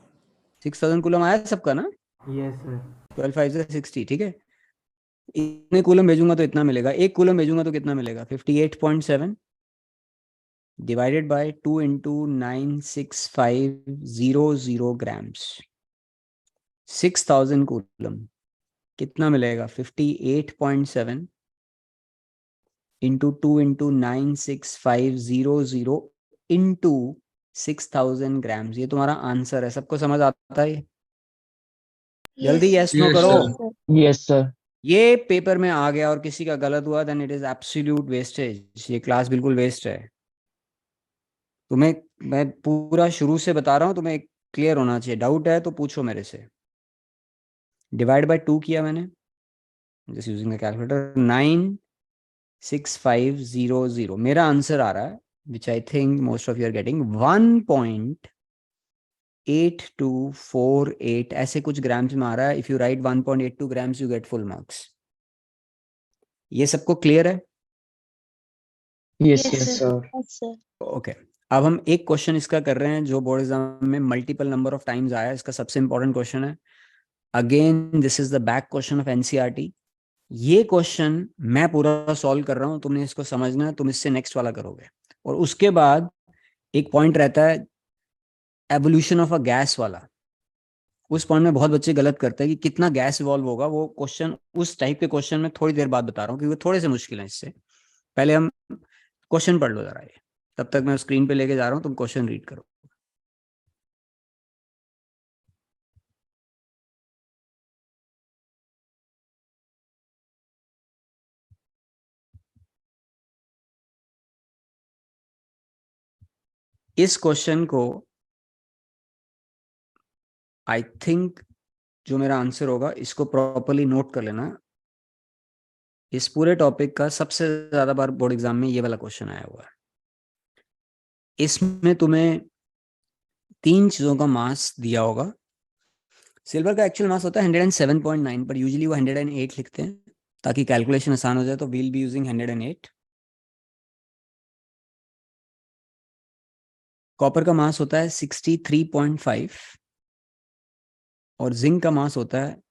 6000 कूलम आया सबका ना? Yes, sir. 12 5 से 60, ठीक है। इतने कूलम भेजूंगा तो इतना मिलेगा, 1 कूलम भेजूंगा तो कितना मिलेगा? 58.7 divided by 2 into 96500 grams, 6000 coulomb कितना मिलेगा? 58.7 इंटू 2 इंटू 96500 इंटू 6000 ग्राम्स। ये तुम्हारा आंसर है। सबको समझ आता है? जल्दी yes, यस नो Yes, करो। sir. sir. yes sir ये पेपर में आ गया और किसी का गलत हुआ then it is absolute wastage. ये क्लास बिल्कुल वेस्ट है। तुम्हें मैं पूरा शुरू से बता रहा हूँ, तुम्हें क्लियर होना चाहिए। डाउट है तो पूछो मेरे से। डिवाइड बाय 2 किया मैंने, जस्ट यूजिंग द कैलकुलेटर, 96500। मेरा आंसर आ रहा है which I think most of you are getting 1.8248 ऐसे कुछ ग्राम्स में आ रहा है। If you write 1.82 grams you get full marks. ये सबको क्लियर है? yes Yes, yes sir. Sir. Yes, sir. Okay अब हम एक क्वेश्चन इसका कर रहे हैं जो बोर्ड एग्जाम में मल्टीपल नंबर ऑफ टाइम्स आया है। इसका सबसे इंपॉर्टेंट क्वेश्चन है। Again this is the back question of NCERT. ये क्वेश्चन मैं पूरा सॉल्व कर रहा हूं, तुमने इसको समझना है, तुम इससे नेक्स्ट वाला करोगे। और उसके बाद एक पॉइंट रहता है एवोल्यूशन ऑफ अ गैस वाला। उस पॉइंट में बहुत बच्चे गलत करते हैं कि कितना गैस इवॉल्व होगा। वो क्वेश्चन, उस टाइप के क्वेश्चन में थोड़ी देर बाद बता रहा हूँ क्योंकि थोड़े से मुश्किल है। इससे पहले हम क्वेश्चन पढ़ लो जरा। ये तब तक मैं स्क्रीन पे लेके जा रहा हूँ, तुम क्वेश्चन रीड करो। इस क्वेश्चन को आई थिंक जो मेरा आंसर होगा इसको प्रॉपर्ली नोट कर लेना। इस पूरे टॉपिक का सबसे ज्यादा बार बोर्ड एग्जाम में ये वाला क्वेश्चन आया हुआ है। इसमें तुम्हें 3 चीजों का मास दिया होगा। सिल्वर का एक्चुअल मास होता है 107.9 पर यूजुअली वो 108 लिखते हैं ताकि कैलकुलेशन आसान हो जाए, तो वील बी यूजिंग 108। कॉपर का मास होता है 63.5 और जिंक का मास होता है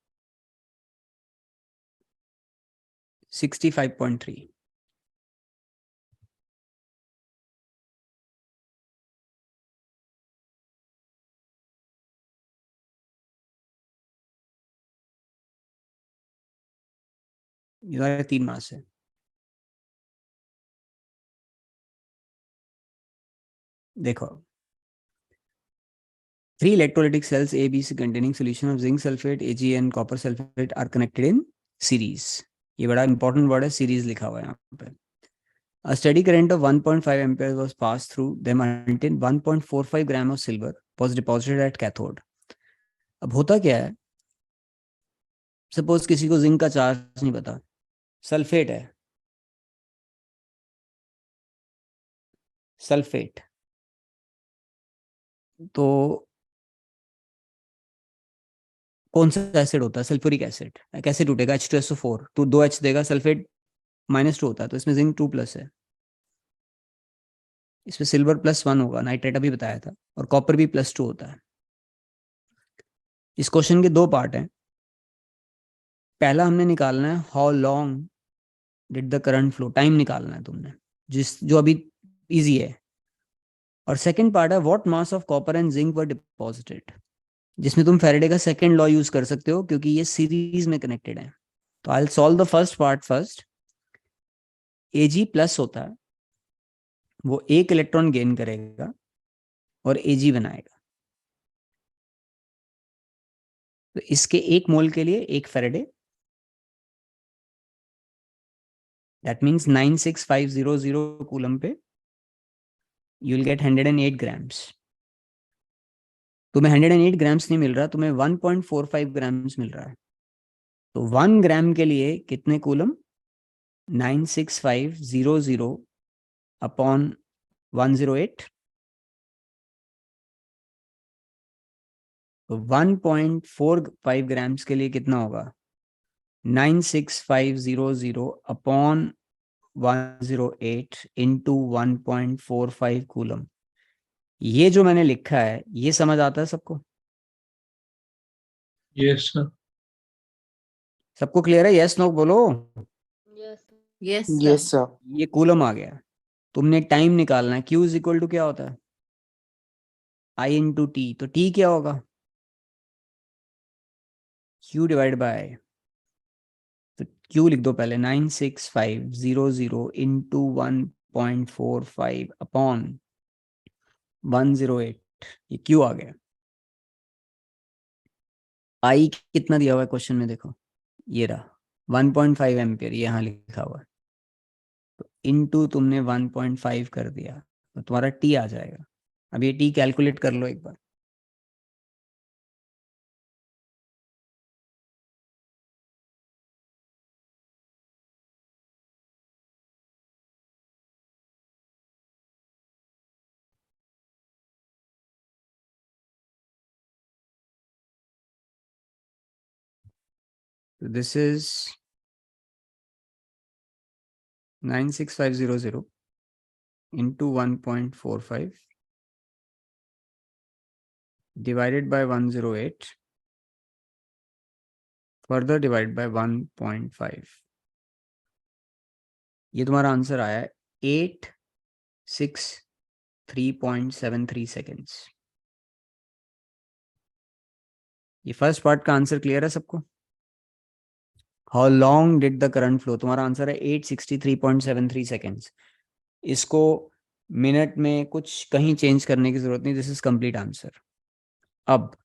65.3। ये 3 मास है। देखो 3 electrolytic cells A, B, C containing solution of zinc sulfate, Ag and copper sulfate are connected in series। ये बड़ा इंपॉर्टेंट वर्ड है, सीरीज लिखा हुआ है यहाँ पे। A steady current of 1.5 amperes was passed through them until 1.45 gram of silver was deposited at cathode। अब होता क्या है, सपोज किसी को जिंक का चार्ज नहीं पता, सल्फेट है, सल्फेट, तो कौन सा एसिड होता है? Sulphuric acid. कैसे टूटेगा? H2SO4 तो 2H देगा, सल्फेट -2 होता है, तो इसमें जिंक 2+ है, इसमें सिल्वर +1 होगा, नाइट्रेट अभी बताया था, और कॉपर भी +2 होता है। इस क्वेश्चन के 2 पार्ट हैं। पहला हमने निकालना है how long did the current flow, time निकालना है तुमने, जो अभी इजी है। और सेकंड पार्ट है what mass of copper and zinc were deposited, जिसमें तुम फैराडे का सेकंड लॉ यूज कर सकते हो क्योंकि ये सीरीज में कनेक्टेड है। तो I will solve the first part first. Ag+ होता है, वो 1 इलेक्ट्रॉन गेन करेगा और Ag बनाएगा। तो इसके 1 मोल के लिए 1 फेरेडे, दैट मीन्स 96500 कूलम पे यू विल गेट 108 ग्राम्स। तुम्हें 108 ग्राम्स नहीं मिल रहा, तुम्हें 1.45 ग्राम्स मिल रहा है। तो 1 ग्राम के लिए कितने कूलम? 96500 अपॉन 108। तो 1.45 ग्राम्स के लिए कितना होगा? 96500 अपॉन 108 इंटू 1.45 कूलम। ये जो मैंने लिखा है ये समझ आता है सबको? Yes, sir. सबको क्लियर है? यस नो बोलो। Yes, Yes, sir. ये कूलम आ गया। तुमने टाइम निकालना है। Q इज इक्वल टू क्या होता है? I into T. तो टी क्या होगा? Q डिवाइड बाय, तो Q लिख दो पहले, 96500 इंटू 1.45 अपॉन 108। ये Q आ गया। I कितना दिया हुआ है क्वेश्चन में? देखो ये रहा 1.5 एम्पियर, ये यहाँ लिखा हुआ है। तो इनटू तुमने 1.5 कर दिया तो तुम्हारा टी आ जाएगा। अब ये टी कैलकुलेट कर लो एक बार। So this is 96500 into 1.45 divided by 108 further divided by 1.5। ये तुम्हारा आंसर आया है 863.73 सेकेंड्स। ये फर्स्ट पार्ट का आंसर क्लियर है सबको? How long did the current flow, तुम्हारा आंसर है 863.73 सेकेंड्स। इसको मिनट में कुछ कहीं चेंज करने की जरूरत नहीं, दिस इज कंप्लीट आंसर। अब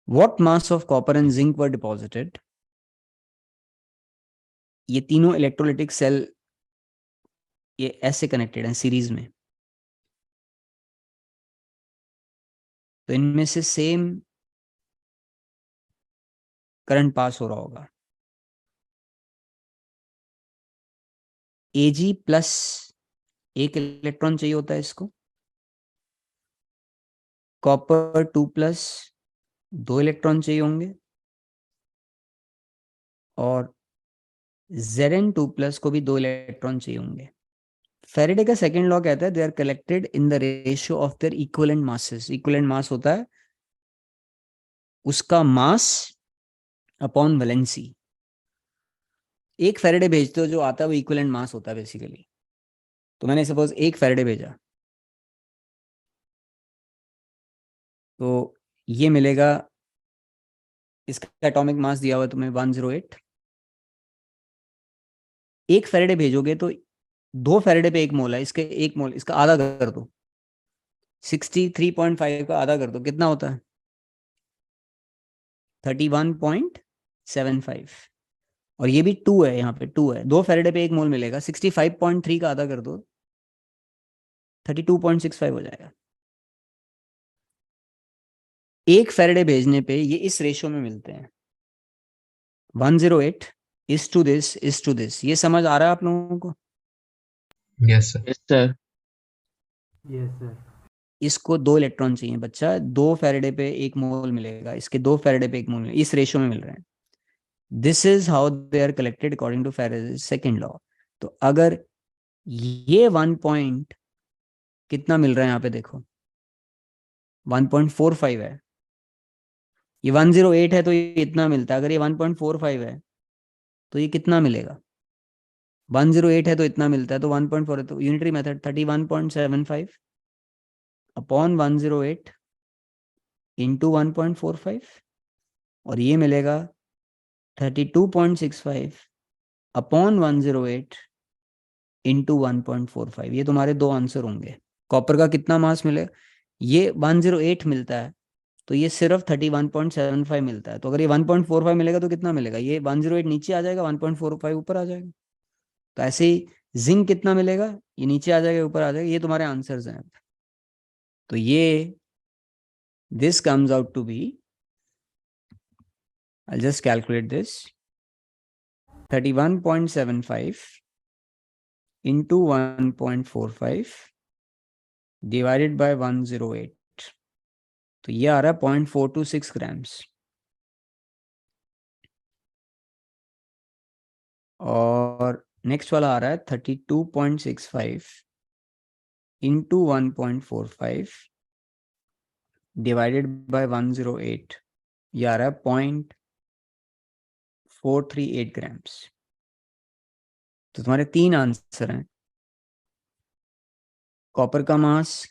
what mass of copper and zinc were deposited? ये तीनों इलेक्ट्रोलिटिक सेल ये ऐसे कनेक्टेड हैं सीरीज में, तो इनमें से सेम करंट पास हो रहा होगा। Ag प्लस 1 इलेक्ट्रॉन चाहिए होता है इसको, कॉपर 2 प्लस 2 इलेक्ट्रॉन चाहिए होंगे, और Zn2 प्लस को भी 2 इलेक्ट्रॉन चाहिए होंगे। फेरेडे का सेकेंड लॉ कहता है they are collected in the ratio of their equivalent masses. Equivalent mass होता है उसका मास अपॉन वैलेंसी। एक फेरेडे भेजते हो जो आता है वो इक्विवेलेंट मास होता है बेसिकली। तो मैंने सपोज 1 फेरेडे भेजा तो ये मिलेगा, इसका एटॉमिक मास दिया हुआ है तुम्हें 108। 1 फेरेडे भेजोगे तो 2 फेरेडे पे 1 मोल है, इसके 1 मोल, इसका आधा कर दो, 63.5 का आधा कर दो, कितना होता है? 31.75। और ये भी 2 है, यहाँ पे 2 है, 2 फेरेडे पे 1 मोल मिलेगा, 65.3 का आधा कर दो, 32.65 हो जाएगा। 1 फेरेडे भेजने पे ये इस रेशियो में मिलते हैं, 108 is to this is to this. ये समझ आ रहा है आप लोगों को? Yes, sir. Yes, sir. Yes, sir. इसको 2 इलेक्ट्रॉन चाहिए बच्चा, 2 फेरेडे पे 1 मोल मिलेगा, इसके 2 फेरेडे पे 1 मोल मिलेगा, इस रेशियो में मिल रहे हैं। This is how they are collected according to Faraday's second law. तो अगर ये 1 पॉइंट कितना मिल रहा है यहाँ पे देखो 1.45 है, ये 108 है तो ये इतना मिलता है। अगर ये 1.45 है तो ये कितना मिलेगा? 108 है तो इतना मिलता है, तो 1.4 है तो यूनिटरी मेथड 31.75 अपॉन 108 इंटू 1.45, और ये मिलेगा 32.65 अपॉन 108 इंटू 1.45। ये तुम्हारे 2 आंसर होंगे। कॉपर का कितना मास मिलेगा? ये 108 मिलता है तो ये सिर्फ 31.75 मिलता है। तो अगर ये 1.45 मिलेगा तो कितना मिलेगा? ये 108 नीचे आ जाएगा, 1.45 ऊपर आ जाएगा। तो ऐसे ही जिंक कितना मिलेगा? ये नीचे आ जाएगा, ऊपर आ जाएगा। ये तुम्हारे आंसर्स हैं। तो ये this comes out to be, I'll just calculate this, 31.75 into 1.45 divided by 108, तो ये आ रहा है 0.426 ग्राम्स। और नेक्स्ट वाला आ रहा है 32.65 into 1.45 डिवाइडेड बाय 108, ये आ रहा है 0.438 ग्राम्स। तो तुम्हारे 3 आंसर हैं, कॉपर का मास,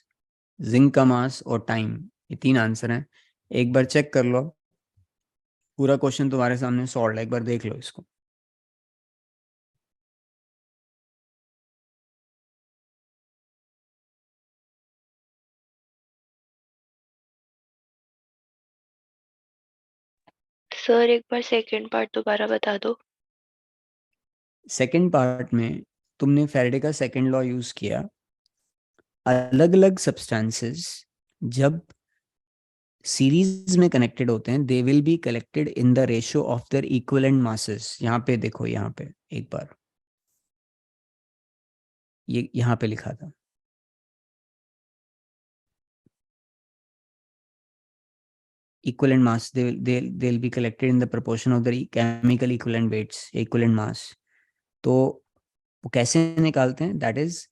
जिंक का मास और टाइम। ये 3 आंसर हैं। एक बार चेक कर लो, पूरा क्वेश्चन तुम्हारे सामने सॉल्व है, एक बार देख लो इसको। सर एक बार सेकंड पार्ट दोबारा बता दो। सेकंड पार्ट में तुमने फैराडे का सेकंड लॉ यूज किया। अलग अलग सब्सटेंसेस जब सीरीज में कनेक्टेड होते हैं, they will be collected in the ratio of their equivalent masses. यहाँ पे देखो, यहाँ पे एक बार ये यहाँ पे लिखा था, equivalent mass, they'll be collected in the proportion of the chemical equivalent weights, equivalent mass। तो वो कैसे निकालते हैं? That is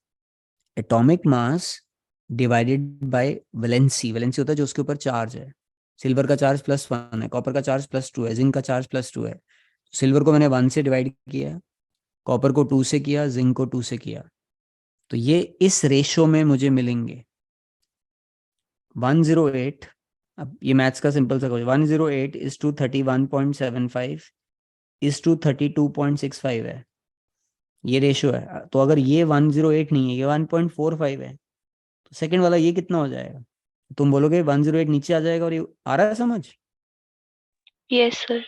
atomic mass divided by valency. Valency होता है जो उसके ऊपर चार्ज है। सिल्वर का चार्ज +1 है, कॉपर का चार्ज +2 है, जिंक का चार्ज +2 है। सिल्वर को मैंने 1 से डिवाइड किया, कॉपर को 2 से किया, जिंक को 2 से किया। तो ये इस रेशो में मुझे मिलेंगे 108। अब ये मैथ्स का सिंपल सा question, 108 is to 31.75 is to 32.65 है, ये रेशियो है। तो अगर ये 108 नहीं है, ये 1.45 है, तो सेकंड वाला ये कितना हो जाएगा? तुम बोलोगे 108 नीचे आ जाएगा। और ये आ रहा है समझ? Yes sir.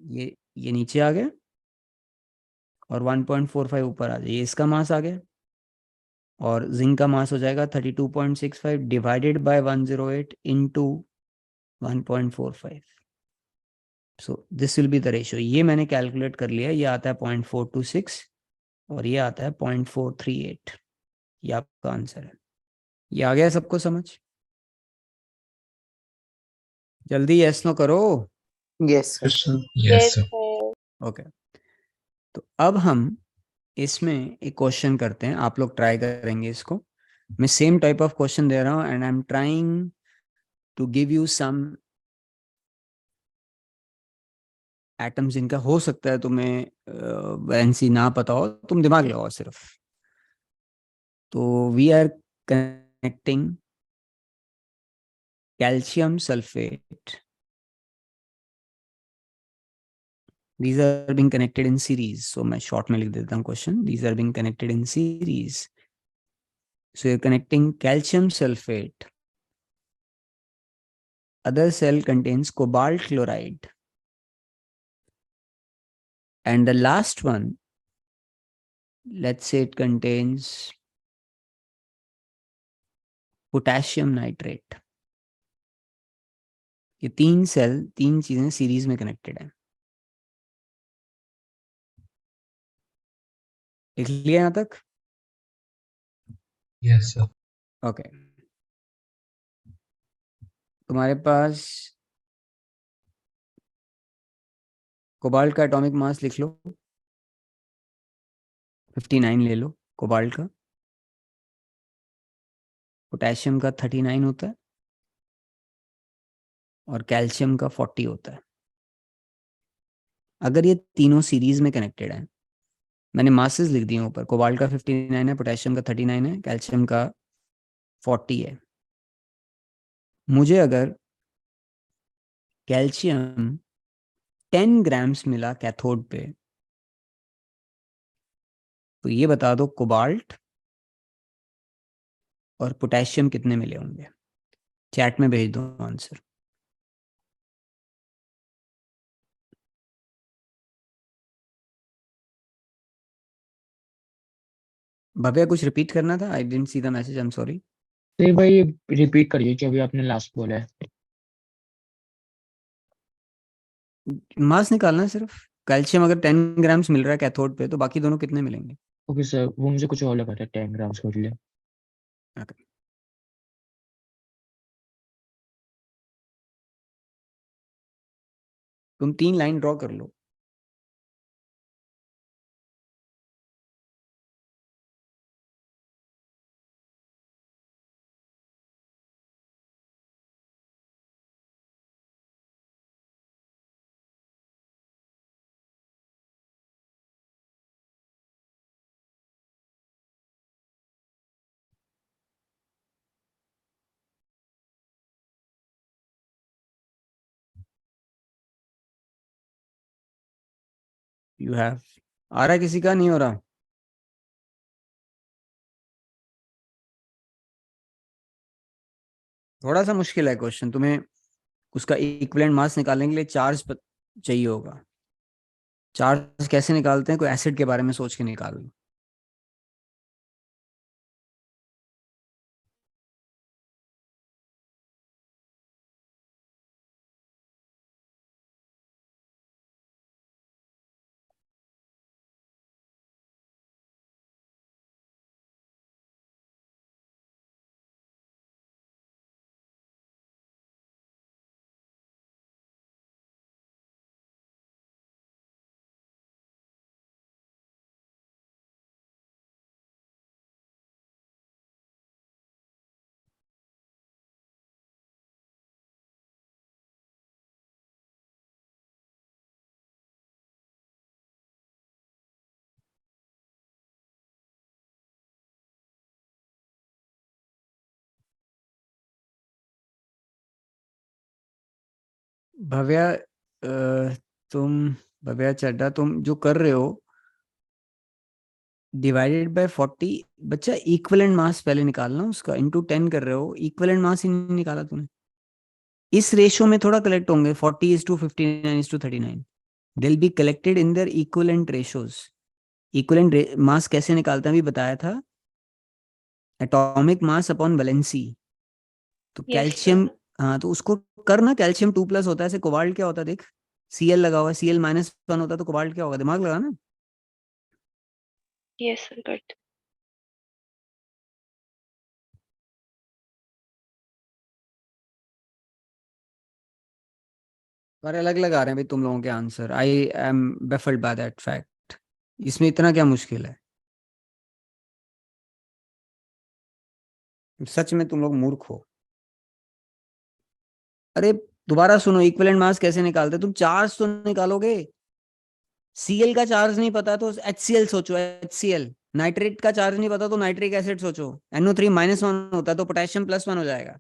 ये नीचे आ गया और 1.45 ऊपर आ जाए, ये इसका मास आ गया। और जिंक का मास हो जाएगा 32.65 divided by 108 into 1.45। So this will be the ratio. ये मैंने कैलकुलेट कर लिया, ये आता है 0.426 और ये आता है 0.438। ये आपका आंसर है। ये आ गया सबको समझ? जल्दी यस नो करो। Yes Yes, sir. sir. Yes, sir. Okay, तो अब हम इसमें एक क्वेश्चन करते हैं, आप लोग ट्राई करेंगे इसको। मैं सेम टाइप ऑफ क्वेश्चन दे रहा हूं and I am trying to give you some atoms जिनका हो सकता है तुम्हें वैलेंसी ना पता हो, तुम दिमाग लगाओ सिर्फ। तो we are connecting calcium sulphate, these are being connected in series, so मैं short में लिख देता हूँ question, these are being connected in series। So you're connecting calcium sulfate, other cell contains cobalt chloride, and the last one, let's say it contains potassium nitrate। ये 3 चीजें series में connected है। लिख लिया यहाँ तक? Yes, sir. ओके, तुम्हारे पास cobalt का एटॉमिक मास लिख लो, 59 ले लो कोबाल्ट का। पोटेशियम का 39 होता है और कैल्शियम का 40 होता है। अगर ये तीनों सीरीज में कनेक्टेड है, मैंने मासेस लिख दिए ऊपर, कोबाल्ट का 59 है, पोटेशियम का 39 है, कैल्शियम का 40 है। मुझे अगर कैल्शियम 10 ग्राम्स मिला कैथोड पे, तो ये बता दो कोबाल्ट और पोटेशियम कितने मिले होंगे? चैट में भेज दो आंसर। भव्या कुछ रिपीट करना था? I didn't see the message, I am sorry. तो भाई रिपीट करिए जो भी आपने लास्ट बोला है। मास निकालना है सिर्फ। कैल्शियम अगर 10 ग्राम्स मिल रहा है कैथोड पे, तो बाकी दोनों कितने मिलेंगे? ओके सर, वो मुझे कुछ और लगा था 10 ग्राम्स के लिए। Okay. तुम 3 लाइन ड्रॉ कर लो। यू हैव, आ रहा है किसी का? नहीं हो रहा? थोड़ा सा मुश्किल है क्वेश्चन। तुम्हें उसका इक्विवेलेंट मास निकालने के लिए चार्ज चाहिए होगा। चार्ज कैसे निकालते हैं? कोई एसिड के बारे में सोच के निकाल लो। भव्या तुम, भव्या चड्डा, तुम जो कर रहे हो डिवाइडेड बाय 40, बच्चा इक्विवेलेंट मास पहले निकालना उसका, इंटू 10 कर रहे हो, इक्विवेलेंट मास ही नहीं निकाला तूने। इस रेशो में थोड़ा कलेक्ट होंगे 40:59:39। They will be collected in their equivalent ratios. Equivalent mass कैसे निकालते हैं अभी बताया था, एटॉमिक मास अपॉन वैलेंसी। तो Yes, कैल्शियम, sir. हाँ तो उसको करना, कैल्शियम 2+ होता है, ऐसे कोबाल्ट क्या होता है देख, Cl लगा हुआ है, Cl-1 होता है, तो कोबाल्ट क्या होगा? दिमाग लगा ना। Yes, sir. Good. पर अलग अलग आ रहे हैं भाई तुम लोगों के answer. I am baffled by that fact. इसमें इतना क्या मुश्किल है? सच में तुम लोग मूर्ख हो। अरे दोबारा सुनो, इक्विवेलेंट मास कैसे निकालते? तुम चार्ज तो निकालोगे। Cl का चार्ज नहीं पता तो HCl सोचो, HCl। नाइट्रेट का चार्ज नहीं पता तो नाइट्रिक एसिड सोचो। NO3-1 होता है तो पोटेशियम +1 हो जाएगा।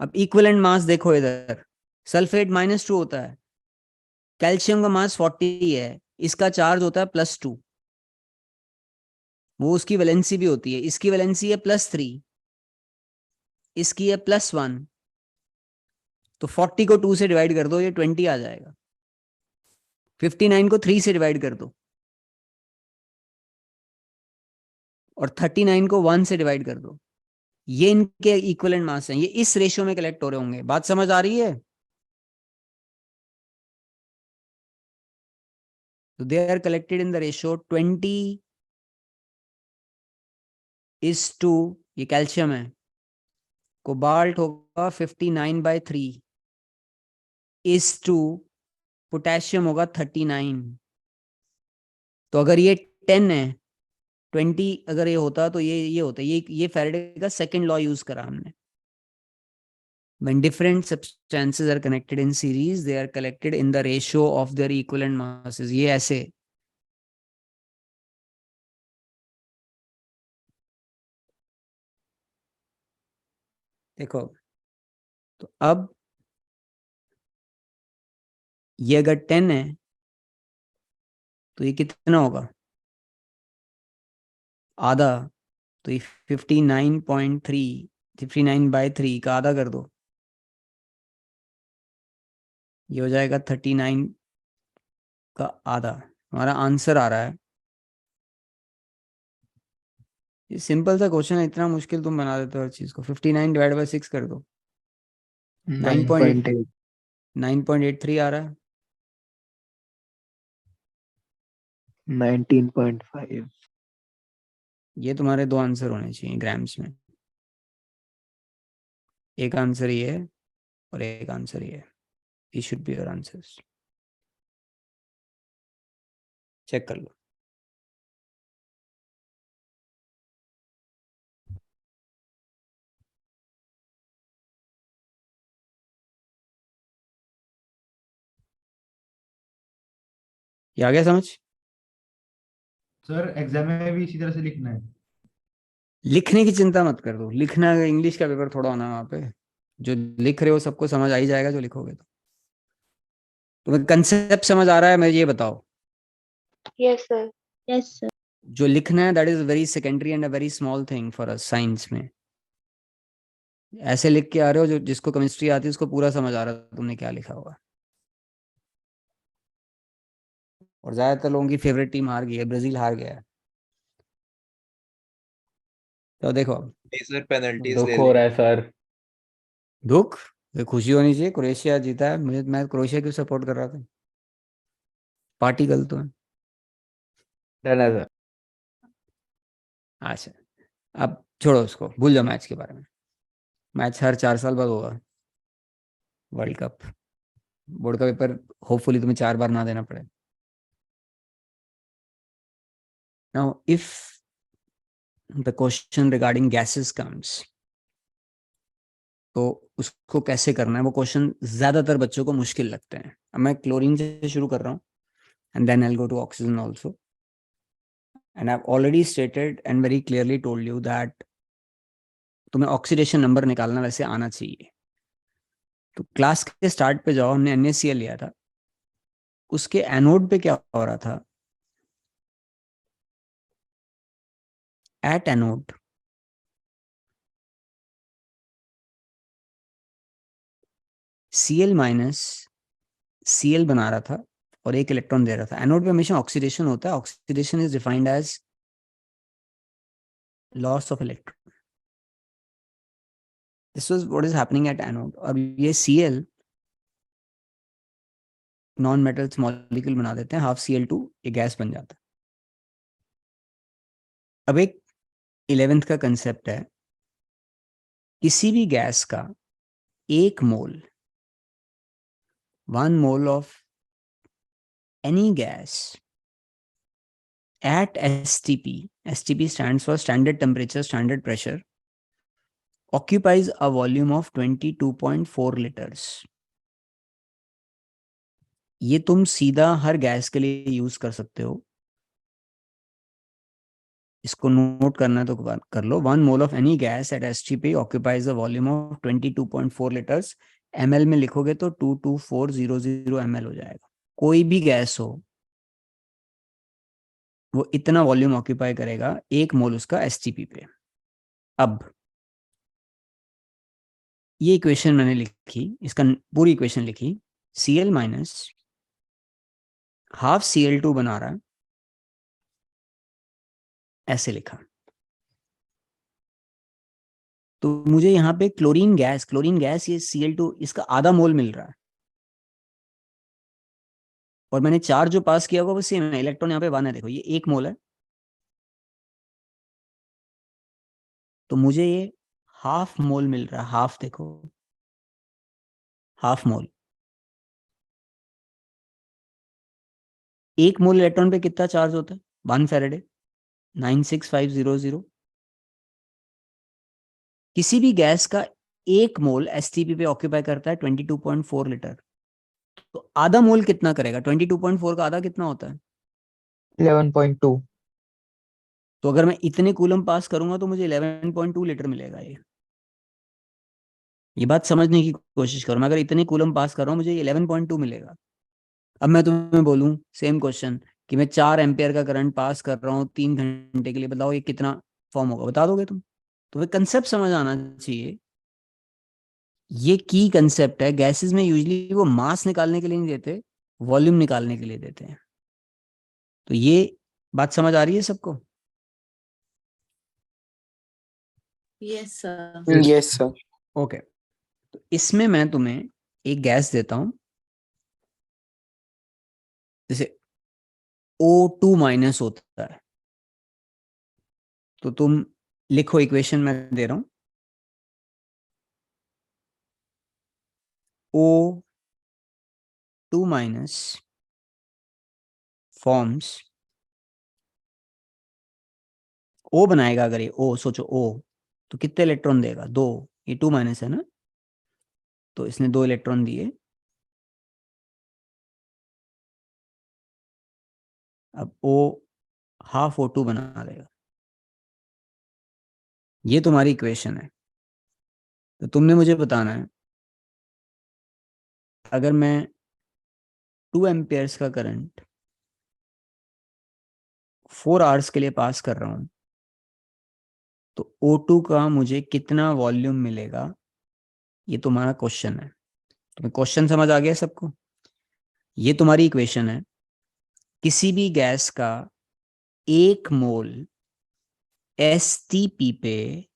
अब इक्विवेलेंट मास देखो इधर, सल्फेट -2 होता है, कैल्शियम का मास 40 है, इसका चार्ज होता है +2, वो उसकी वैलेंसी भी होती है, इसकी वैलेंसी है +3, इसकी है +1, तो 40 को 2 से डिवाइड कर दो, ये 20 आ जाएगा। 59 को 3 से डिवाइड कर दो, और 39 को 1 से डिवाइड कर दो। ये इनके इक्विवेलेंट मास हैं, ये इस रेशियो में कलेक्ट हो रहे होंगे। बात समझ आ रही है? तो they are collected in the ratio 20:, ये कैल्शियम है, कोबाल्ट होगा 59/3, पोटेशियम होगा 39। तो अगर ये 10 है, 20 अगर ये होता तो ये होता, ये फैराडे का सेकंड लॉ यूज करा हमने। When different substances are connected in series, they are collected in the ratio of their equivalent masses. ये ऐसे। देखो, तो अब ये अगर 10 है तो ये कितना होगा? आधा। तो ये 59.3, 59/3 का आधा कर दो, ये हो जाएगा 39 का आधा। हमारा आंसर आ रहा है ये सिंपल सा क्वेश्चन है, इतना मुश्किल तुम बना देते हो हर चीज को। 59 डिवाइड बाय 6 कर दो, 9.8 9.83 आ रहा है। 19.5 ये तुम्हारे दो आंसर होने चाहिए ग्राम्स में। एक आंसर ये है और एक आंसर ये है। ये should be your answers. Check कर लो। ये आ गया समझ? सर एग्जाम में भी इसी तरह से लिखना है? लिखने की चिंता मत कर दो, लिखना इंग्लिश का पेपर थोड़ा होना है वहाँ पे। जो लिख रहे हो सबको समझ आ ही जाएगा जो लिखोगे तो। तुम्हें कंसेप्ट समझ आ रहा है? मैं ये बताओ, यस सर। Yes sir. जो लिखना है that is very secondary and a very small thing for us science में। ऐसे लिख के आ रहे हो, जो जिसको केमिस्ट्री आती है उसको पूरा समझ आ रहा है तुमने क्या लिखा हुआ। और ज्यादातर लोगों की फेवरेट टीम हार गई है, ब्राजील हार गया है। तो देखो अब, सर पेनल्टीज दुख ले हो ली। रहा है सर। दुख ये खुशी होनी चाहिए, क्रोएशिया जीता है। मैं क्रोएशिया क्यों सपोर्ट कर रहा था? पार्टी गलत तो है। डन है सर। अच्छा, अब छोड़ो उसको, भूल जाओ मैच के बारे में। मैच हर 4 साल बाद होगा, वर्ल्ड कप। बोर्ड का पेपर होपफुली तुम्हें 4 बार ना देना पड़े। Now if the question regarding gases comes, तो उसको कैसे करना है वो क्वेश्चन ज्यादातर बच्चों को मुश्किल लगते हैं। अब मैं क्लोरीन से शुरू कर रहा हूँ and then I will go to oxygen also. And I have already stated and very clearly told you that तुम्हें ऑक्सीडेशन नंबर निकालना वैसे आना चाहिए। तो क्लास के स्टार्ट पे जाओ, हमने NaCl लिया था, उसके एनोड पे क्या हो रहा था? At anode Cl minus Cl बना रहा था और एक इलेक्ट्रॉन दे रहा था। एनोड पे हमेशा ऑक्सीडेशन होता है। Oxidation is defined as loss of electron. This was what is happening at anode. अब ये Cl नॉन मेटल्स मॉलिक्यूल बना देते हैं, हाफ Cl2, ये गैस बन जाता है। अब एक 11th का कंसेप्ट है, किसी भी गैस का 1 मोल, 1 mole of any gas at STP stands for standard temperature, standard pressure, occupies a volume of 22.4 liters. ये तुम सीधा हर गैस के लिए यूज कर सकते हो। इसको नोट करना है तो कर लो। 1 mole of any gas at STP occupies a volume of 22.4 liters। ml में लिखोगे तो 22400 ml हो जाएगा। कोई भी गैस हो वो इतना वॉल्यूम ऑक्यूपाई करेगा, 1 मोल उसका STP पे। अब ये इक्वेशन मैंने लिखी, इसका पूरी इक्वेशन लिखी। Cl माइनस हाफ Cl2 बना रहा है, ऐसे लिखा। तो मुझे यहाँ पे क्लोरीन गैस ये Cl2 इसका आधा मोल मिल रहा है। और मैंने चार्ज जो पास किया होगा वो सेम है, इलेक्ट्रॉन यहाँ पे 1 है। देखो ये 1 मोल है, तो मुझे ये हाफ मोल मिल रहा है। हाफ देखो, हाफ मोल। 1 मोल इलेक्ट्रॉन पे कितना चार्ज होता है? 1 फैराडे, 96500। किसी भी गैस का 1 मोल STP पे ऑक्यूपाई करता है 22.4 लीटर। तो आधा मोल कितना करेगा? 22.4 का आधा कितना होता है? 11.2। तो अगर मैं इतने कूलम पास करूंगा तो मुझे 11.2 लीटर मिलेगा। ये बात समझने की कोशिश करो। मैं अगर इतने कूलम पास कर रहा हूँ मुझे 11.2 मिलेगा। अब मैं तुम्हें बोलूं सेम क्वेश्चन कि मैं 4 एम्पियर का करंट पास कर रहा हूँ 3 घंटे के लिए, बताओ ये कितना फॉर्म होगा? बता दोगे तुम? तो वे कंसेप्ट समझ आना चाहिए। ये की कंसेप्ट है। गैसेस में यूजुअली वो मास निकालने के लिए नहीं देते, वॉल्यूम निकालने के लिए देते हैं। तो ये बात समझ आ रही है सबको? Yes, sir. Yes, sir. Okay, तो इसमें मैं तुम्हें एक गैस देता हूं, जैसे O2 माइनस होता है, तो तुम लिखो, इक्वेशन मैं दे रहा हूं, O2 माइनस फॉर्म्स, O बनाएगा, अगर ये O सोचो O, तो कितने इलेक्ट्रॉन देगा? 2, ये 2 माइनस है ना, तो इसने 2 इलेक्ट्रॉन दिए। अब O हाफ O2 बना देगा। ये तुम्हारी इक्वेशन है। तो तुमने मुझे बताना है, अगर मैं 2 एम्पियर्स का करंट 4 आवर्स के लिए पास कर रहा हूं, तो O2 का मुझे कितना वॉल्यूम मिलेगा? ये तुम्हारा क्वेश्चन है। तुम्हें क्वेश्चन समझ आ गया सबको? ये तुम्हारी इक्वेशन है। किसी भी गैस का 1 मोल STP पे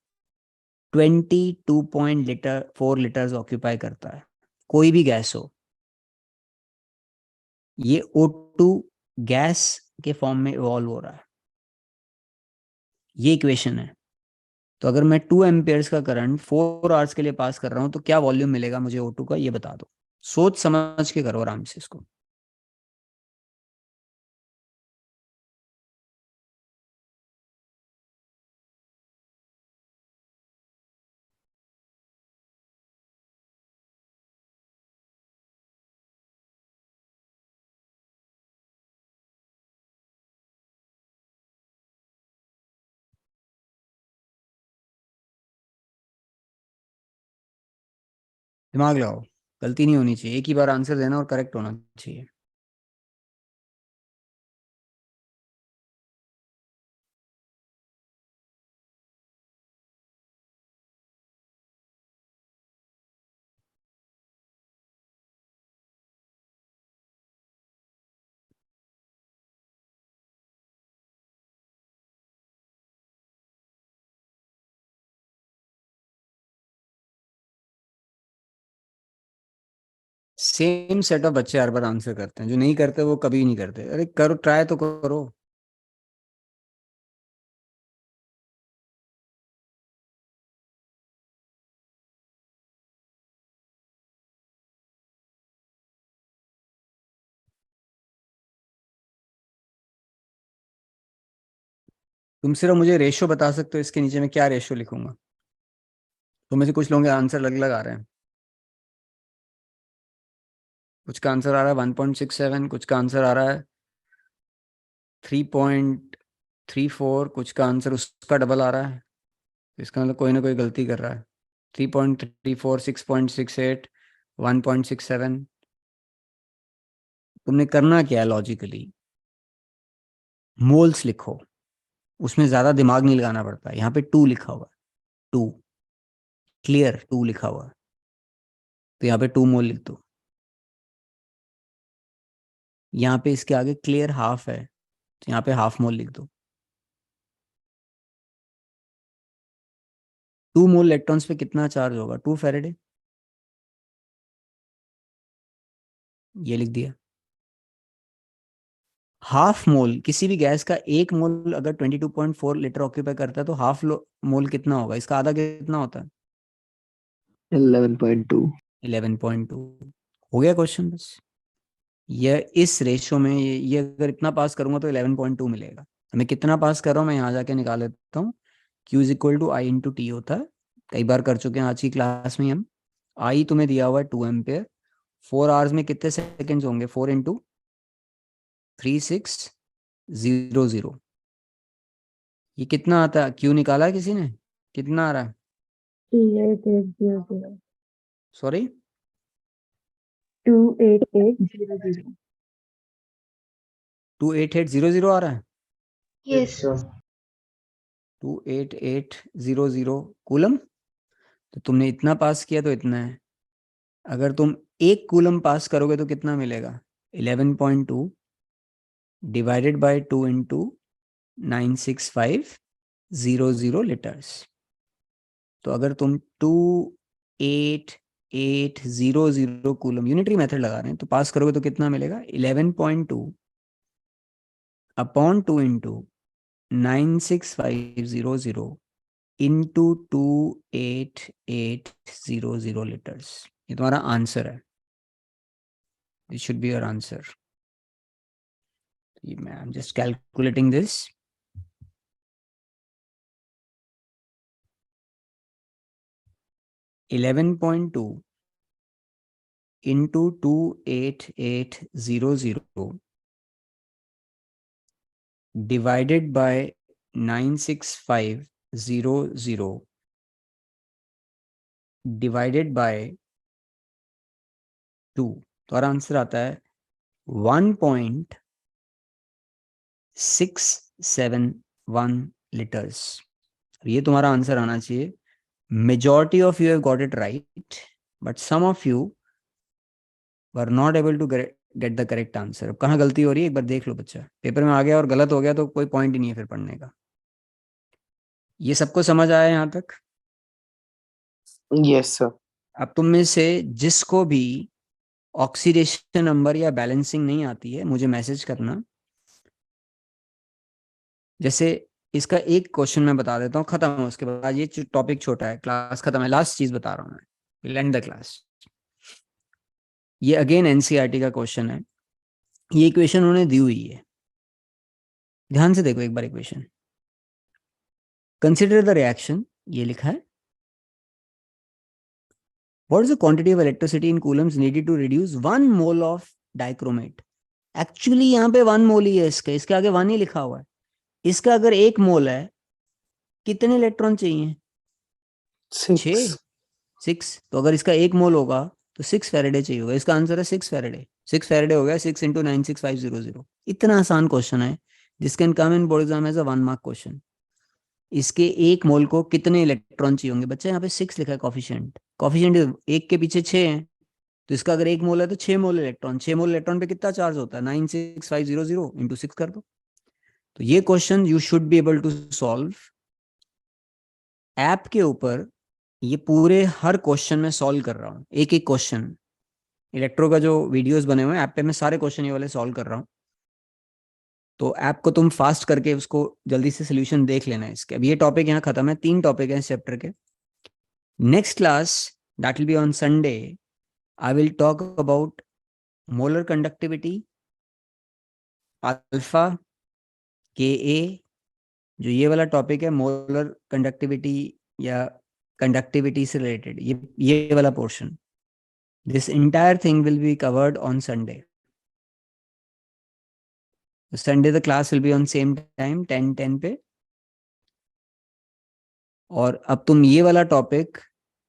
22.4 लीटर्स ऑक्यूपाई करता है, कोई भी गैस हो। ये O2 गैस के फॉर्म में इवॉल्व हो रहा है। ये इक्वेशन है। तो अगर मैं 2 एम्पियर्स का करंट 4 आवर्स के लिए पास कर रहा हूं, तो क्या वॉल्यूम मिलेगा मुझे O2 का, ये बता दो। सोच समझ के करो आराम से इसको। दिमाग लगाओ, गलती नहीं होनी चाहिए, एक ही बार आंसर देना और करेक्ट होना चाहिए। सेम सेट ऑफ बच्चे हर बार आंसर करते हैं, जो नहीं करते वो कभी नहीं करते। अरे करो, ट्राई तो करो। तुम सिर्फ मुझे रेशो बता सकते हो, इसके नीचे में क्या रेशो लिखूंगा? तो में से कुछ लोगों के आंसर अलग अलग आ रहे हैं। कुछ का आंसर आ रहा है 1.67, कुछ का आंसर आ रहा है 3.34, कुछ का आंसर उसका डबल आ रहा है। इसका मतलब कोई ना कोई गलती कर रहा है। 3.34, 6.68, 1.67। तुमने करना क्या है लॉजिकली, मोल्स लिखो, उसमें ज्यादा दिमाग नहीं लगाना पड़ता है। यहाँ पे 2 लिखा हुआ है, 2 क्लियर, 2 लिखा हुआ है, तो यहाँ पे 2 मोल लिख दो। यहाँ पे इसके आगे क्लियर हाफ है, तो यहाँ पे हाफ मोल लिख दो। 2 मोल इलेक्ट्रॉन्स पे कितना चार्ज होगा? 2 फैरेडे, ये लिख दिया। हाफ मोल, किसी भी गैस का 1 मोल अगर 22.4 लीटर ऑक्यूपाई करता है, तो हाफ मोल कितना होगा? इसका आधा कितना होता है? 11.2। 11.2। हो गया क्वेश्चन बस। ये इस रेशो में ये अगर इतना पास करूंगा तो 11.2 मिलेगा। मैं कितना पास कर रहा हूँ मैं यहाँ जाके निकाल लेता हूँ। Q is equal to I into t होता है, कई बार कर चुके हैं आज की क्लास में हम। आई तुम्हें दिया हुआ है 2 एम्पेयर, 4 आवर्स में कितने सेकेंड्स होंगे? 4 इंटू 3600। ये कितना आता है? Q निकाला है किसी ने? कितना आ रहा है? 28800. सॉरी, 28800. 28800 आ रहा है। Yes, sir. 28800 कूलम। तो तुमने इतना पास किया तो इतना है। अगर तुम 1 कूलम पास करोगे तो कितना मिलेगा? 11.2 डिवाइडेड बाय 2 इंटू 96500 लीटर्स। तो अगर तुम 28800 कूलम यूनिटरी मेथड लगा रहे हैं तो पास करोगे तो कितना मिलेगा 11.2 अपॉन 2 इंटू 96500 इंटू 28800 लीटर्स। ये तुम्हारा आंसर है। This should be your answer. I am just calculating this. $11.2 into 28800 divided by 96500 divided by 2, तो हमारा आंसर आता है 1.671 लीटर्स। ये तुम्हारा आंसर आना चाहिए। Majority of you have got it right, but some of you were not able to get the correct answer. अब कहाँ गलती हो रही है एक बार देख लो बच्चा। पेपर में आ गया और गलत हो गया तो कोई पॉइंट ही नहीं है फिर पढ़ने का। ये सबको समझ आया यहाँ तक? Yes sir. अब तुम में से जिसको भी ऑक्सीडेशन नंबर या बैलेंसिंग नहीं आती है मुझे मैसेज करना। जैसे इसका एक क्वेश्चन मैं बता देता हूँ, खत्म है। उसके बाद ये टॉपिक छोटा है, क्लास खत्म है। लास्ट चीज बता रहा हूँ मैं, विल एंड द क्लास। ये अगेन एनसीईआरटी का क्वेश्चन है। ये इक्वेशन उन्होंने दी हुई है, ध्यान से देखो एक बार इक्वेशन। कंसिडर द रिएक्शन, ये लिखा है। What is the quantity of electricity in coulombs needed to reduce 1 mole of dichromate. Actually यहाँ पे 1 मोल ही है इसके आगे 1 ही लिखा हुआ है। इसका अगर 1 मोल है कितने इलेक्ट्रॉन चाहिए? 6। तो अगर इसका 1 मोल होगा तो 6 फैरेडे चाहिए होगा। इसका आंसर है 6 फैरेडे। 6 फैरेडे हो गया 6 इंटू 96500। इतना आसान क्वेश्चन है, this can come in board exam as a 1 mark question. इसके 1 मोल को कितने इलेक्ट्रॉन चाहिए होंगे? बच्चा यहाँ पे 6 लिखा है कॉफिशिएंट। कॉफिशिएंट 1 के पीछे 6 है, तो इसका अगर 1 मोल है तो 6 मोल इलेक्ट्रॉन। 6 मोल इलेक्ट्रॉन पे कितना चार्ज होता है? 96500 इंटू 6 कर दो। तो ये question you should be able to solve. App के ऊपर ये पूरे हर क्वेश्चन में सॉल्व कर रहा हूँ, एक एक क्वेश्चन। इलेक्ट्रो का जो वीडियोस बने हुए हैं ऐप पे, मैं सारे क्वेश्चन ये वाले सॉल्व कर रहा हूँ। तो ऐप को तुम फास्ट करके उसको जल्दी से सोल्यूशन देख लेना है इसके। अब ये टॉपिक यहाँ खत्म है, 3 टॉपिक है इस चैप्टर के। Next class that will be on Sunday, I will talk about molar conductivity, alpha, Ka, जो ये वाला टॉपिक है मोलर कंडक्टिविटी या कंडक्टिविटी से रिलेटेड, ये वाला portion. This entire thing will be covered on Sunday. Sunday the class will be on same time 10:10 पे। और अब तुम ये वाला टॉपिक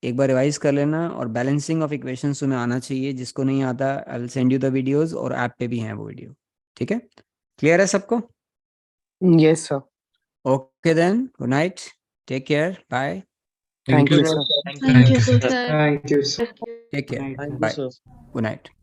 एक बार रिवाइज कर लेना, और बैलेंसिंग ऑफ इक्वेशंस तुम्हें आना चाहिए। जिसको नहीं आता I will send you the videos, और ऐप पे भी हैं वो वीडियो। ठीक है, क्लियर है सबको? Yes sir. Okay then, good night. Take care. Bye. Thank you sir. Thank you, sir. Thank you, sir. Take care. Thank you, Bye. sir. Good night.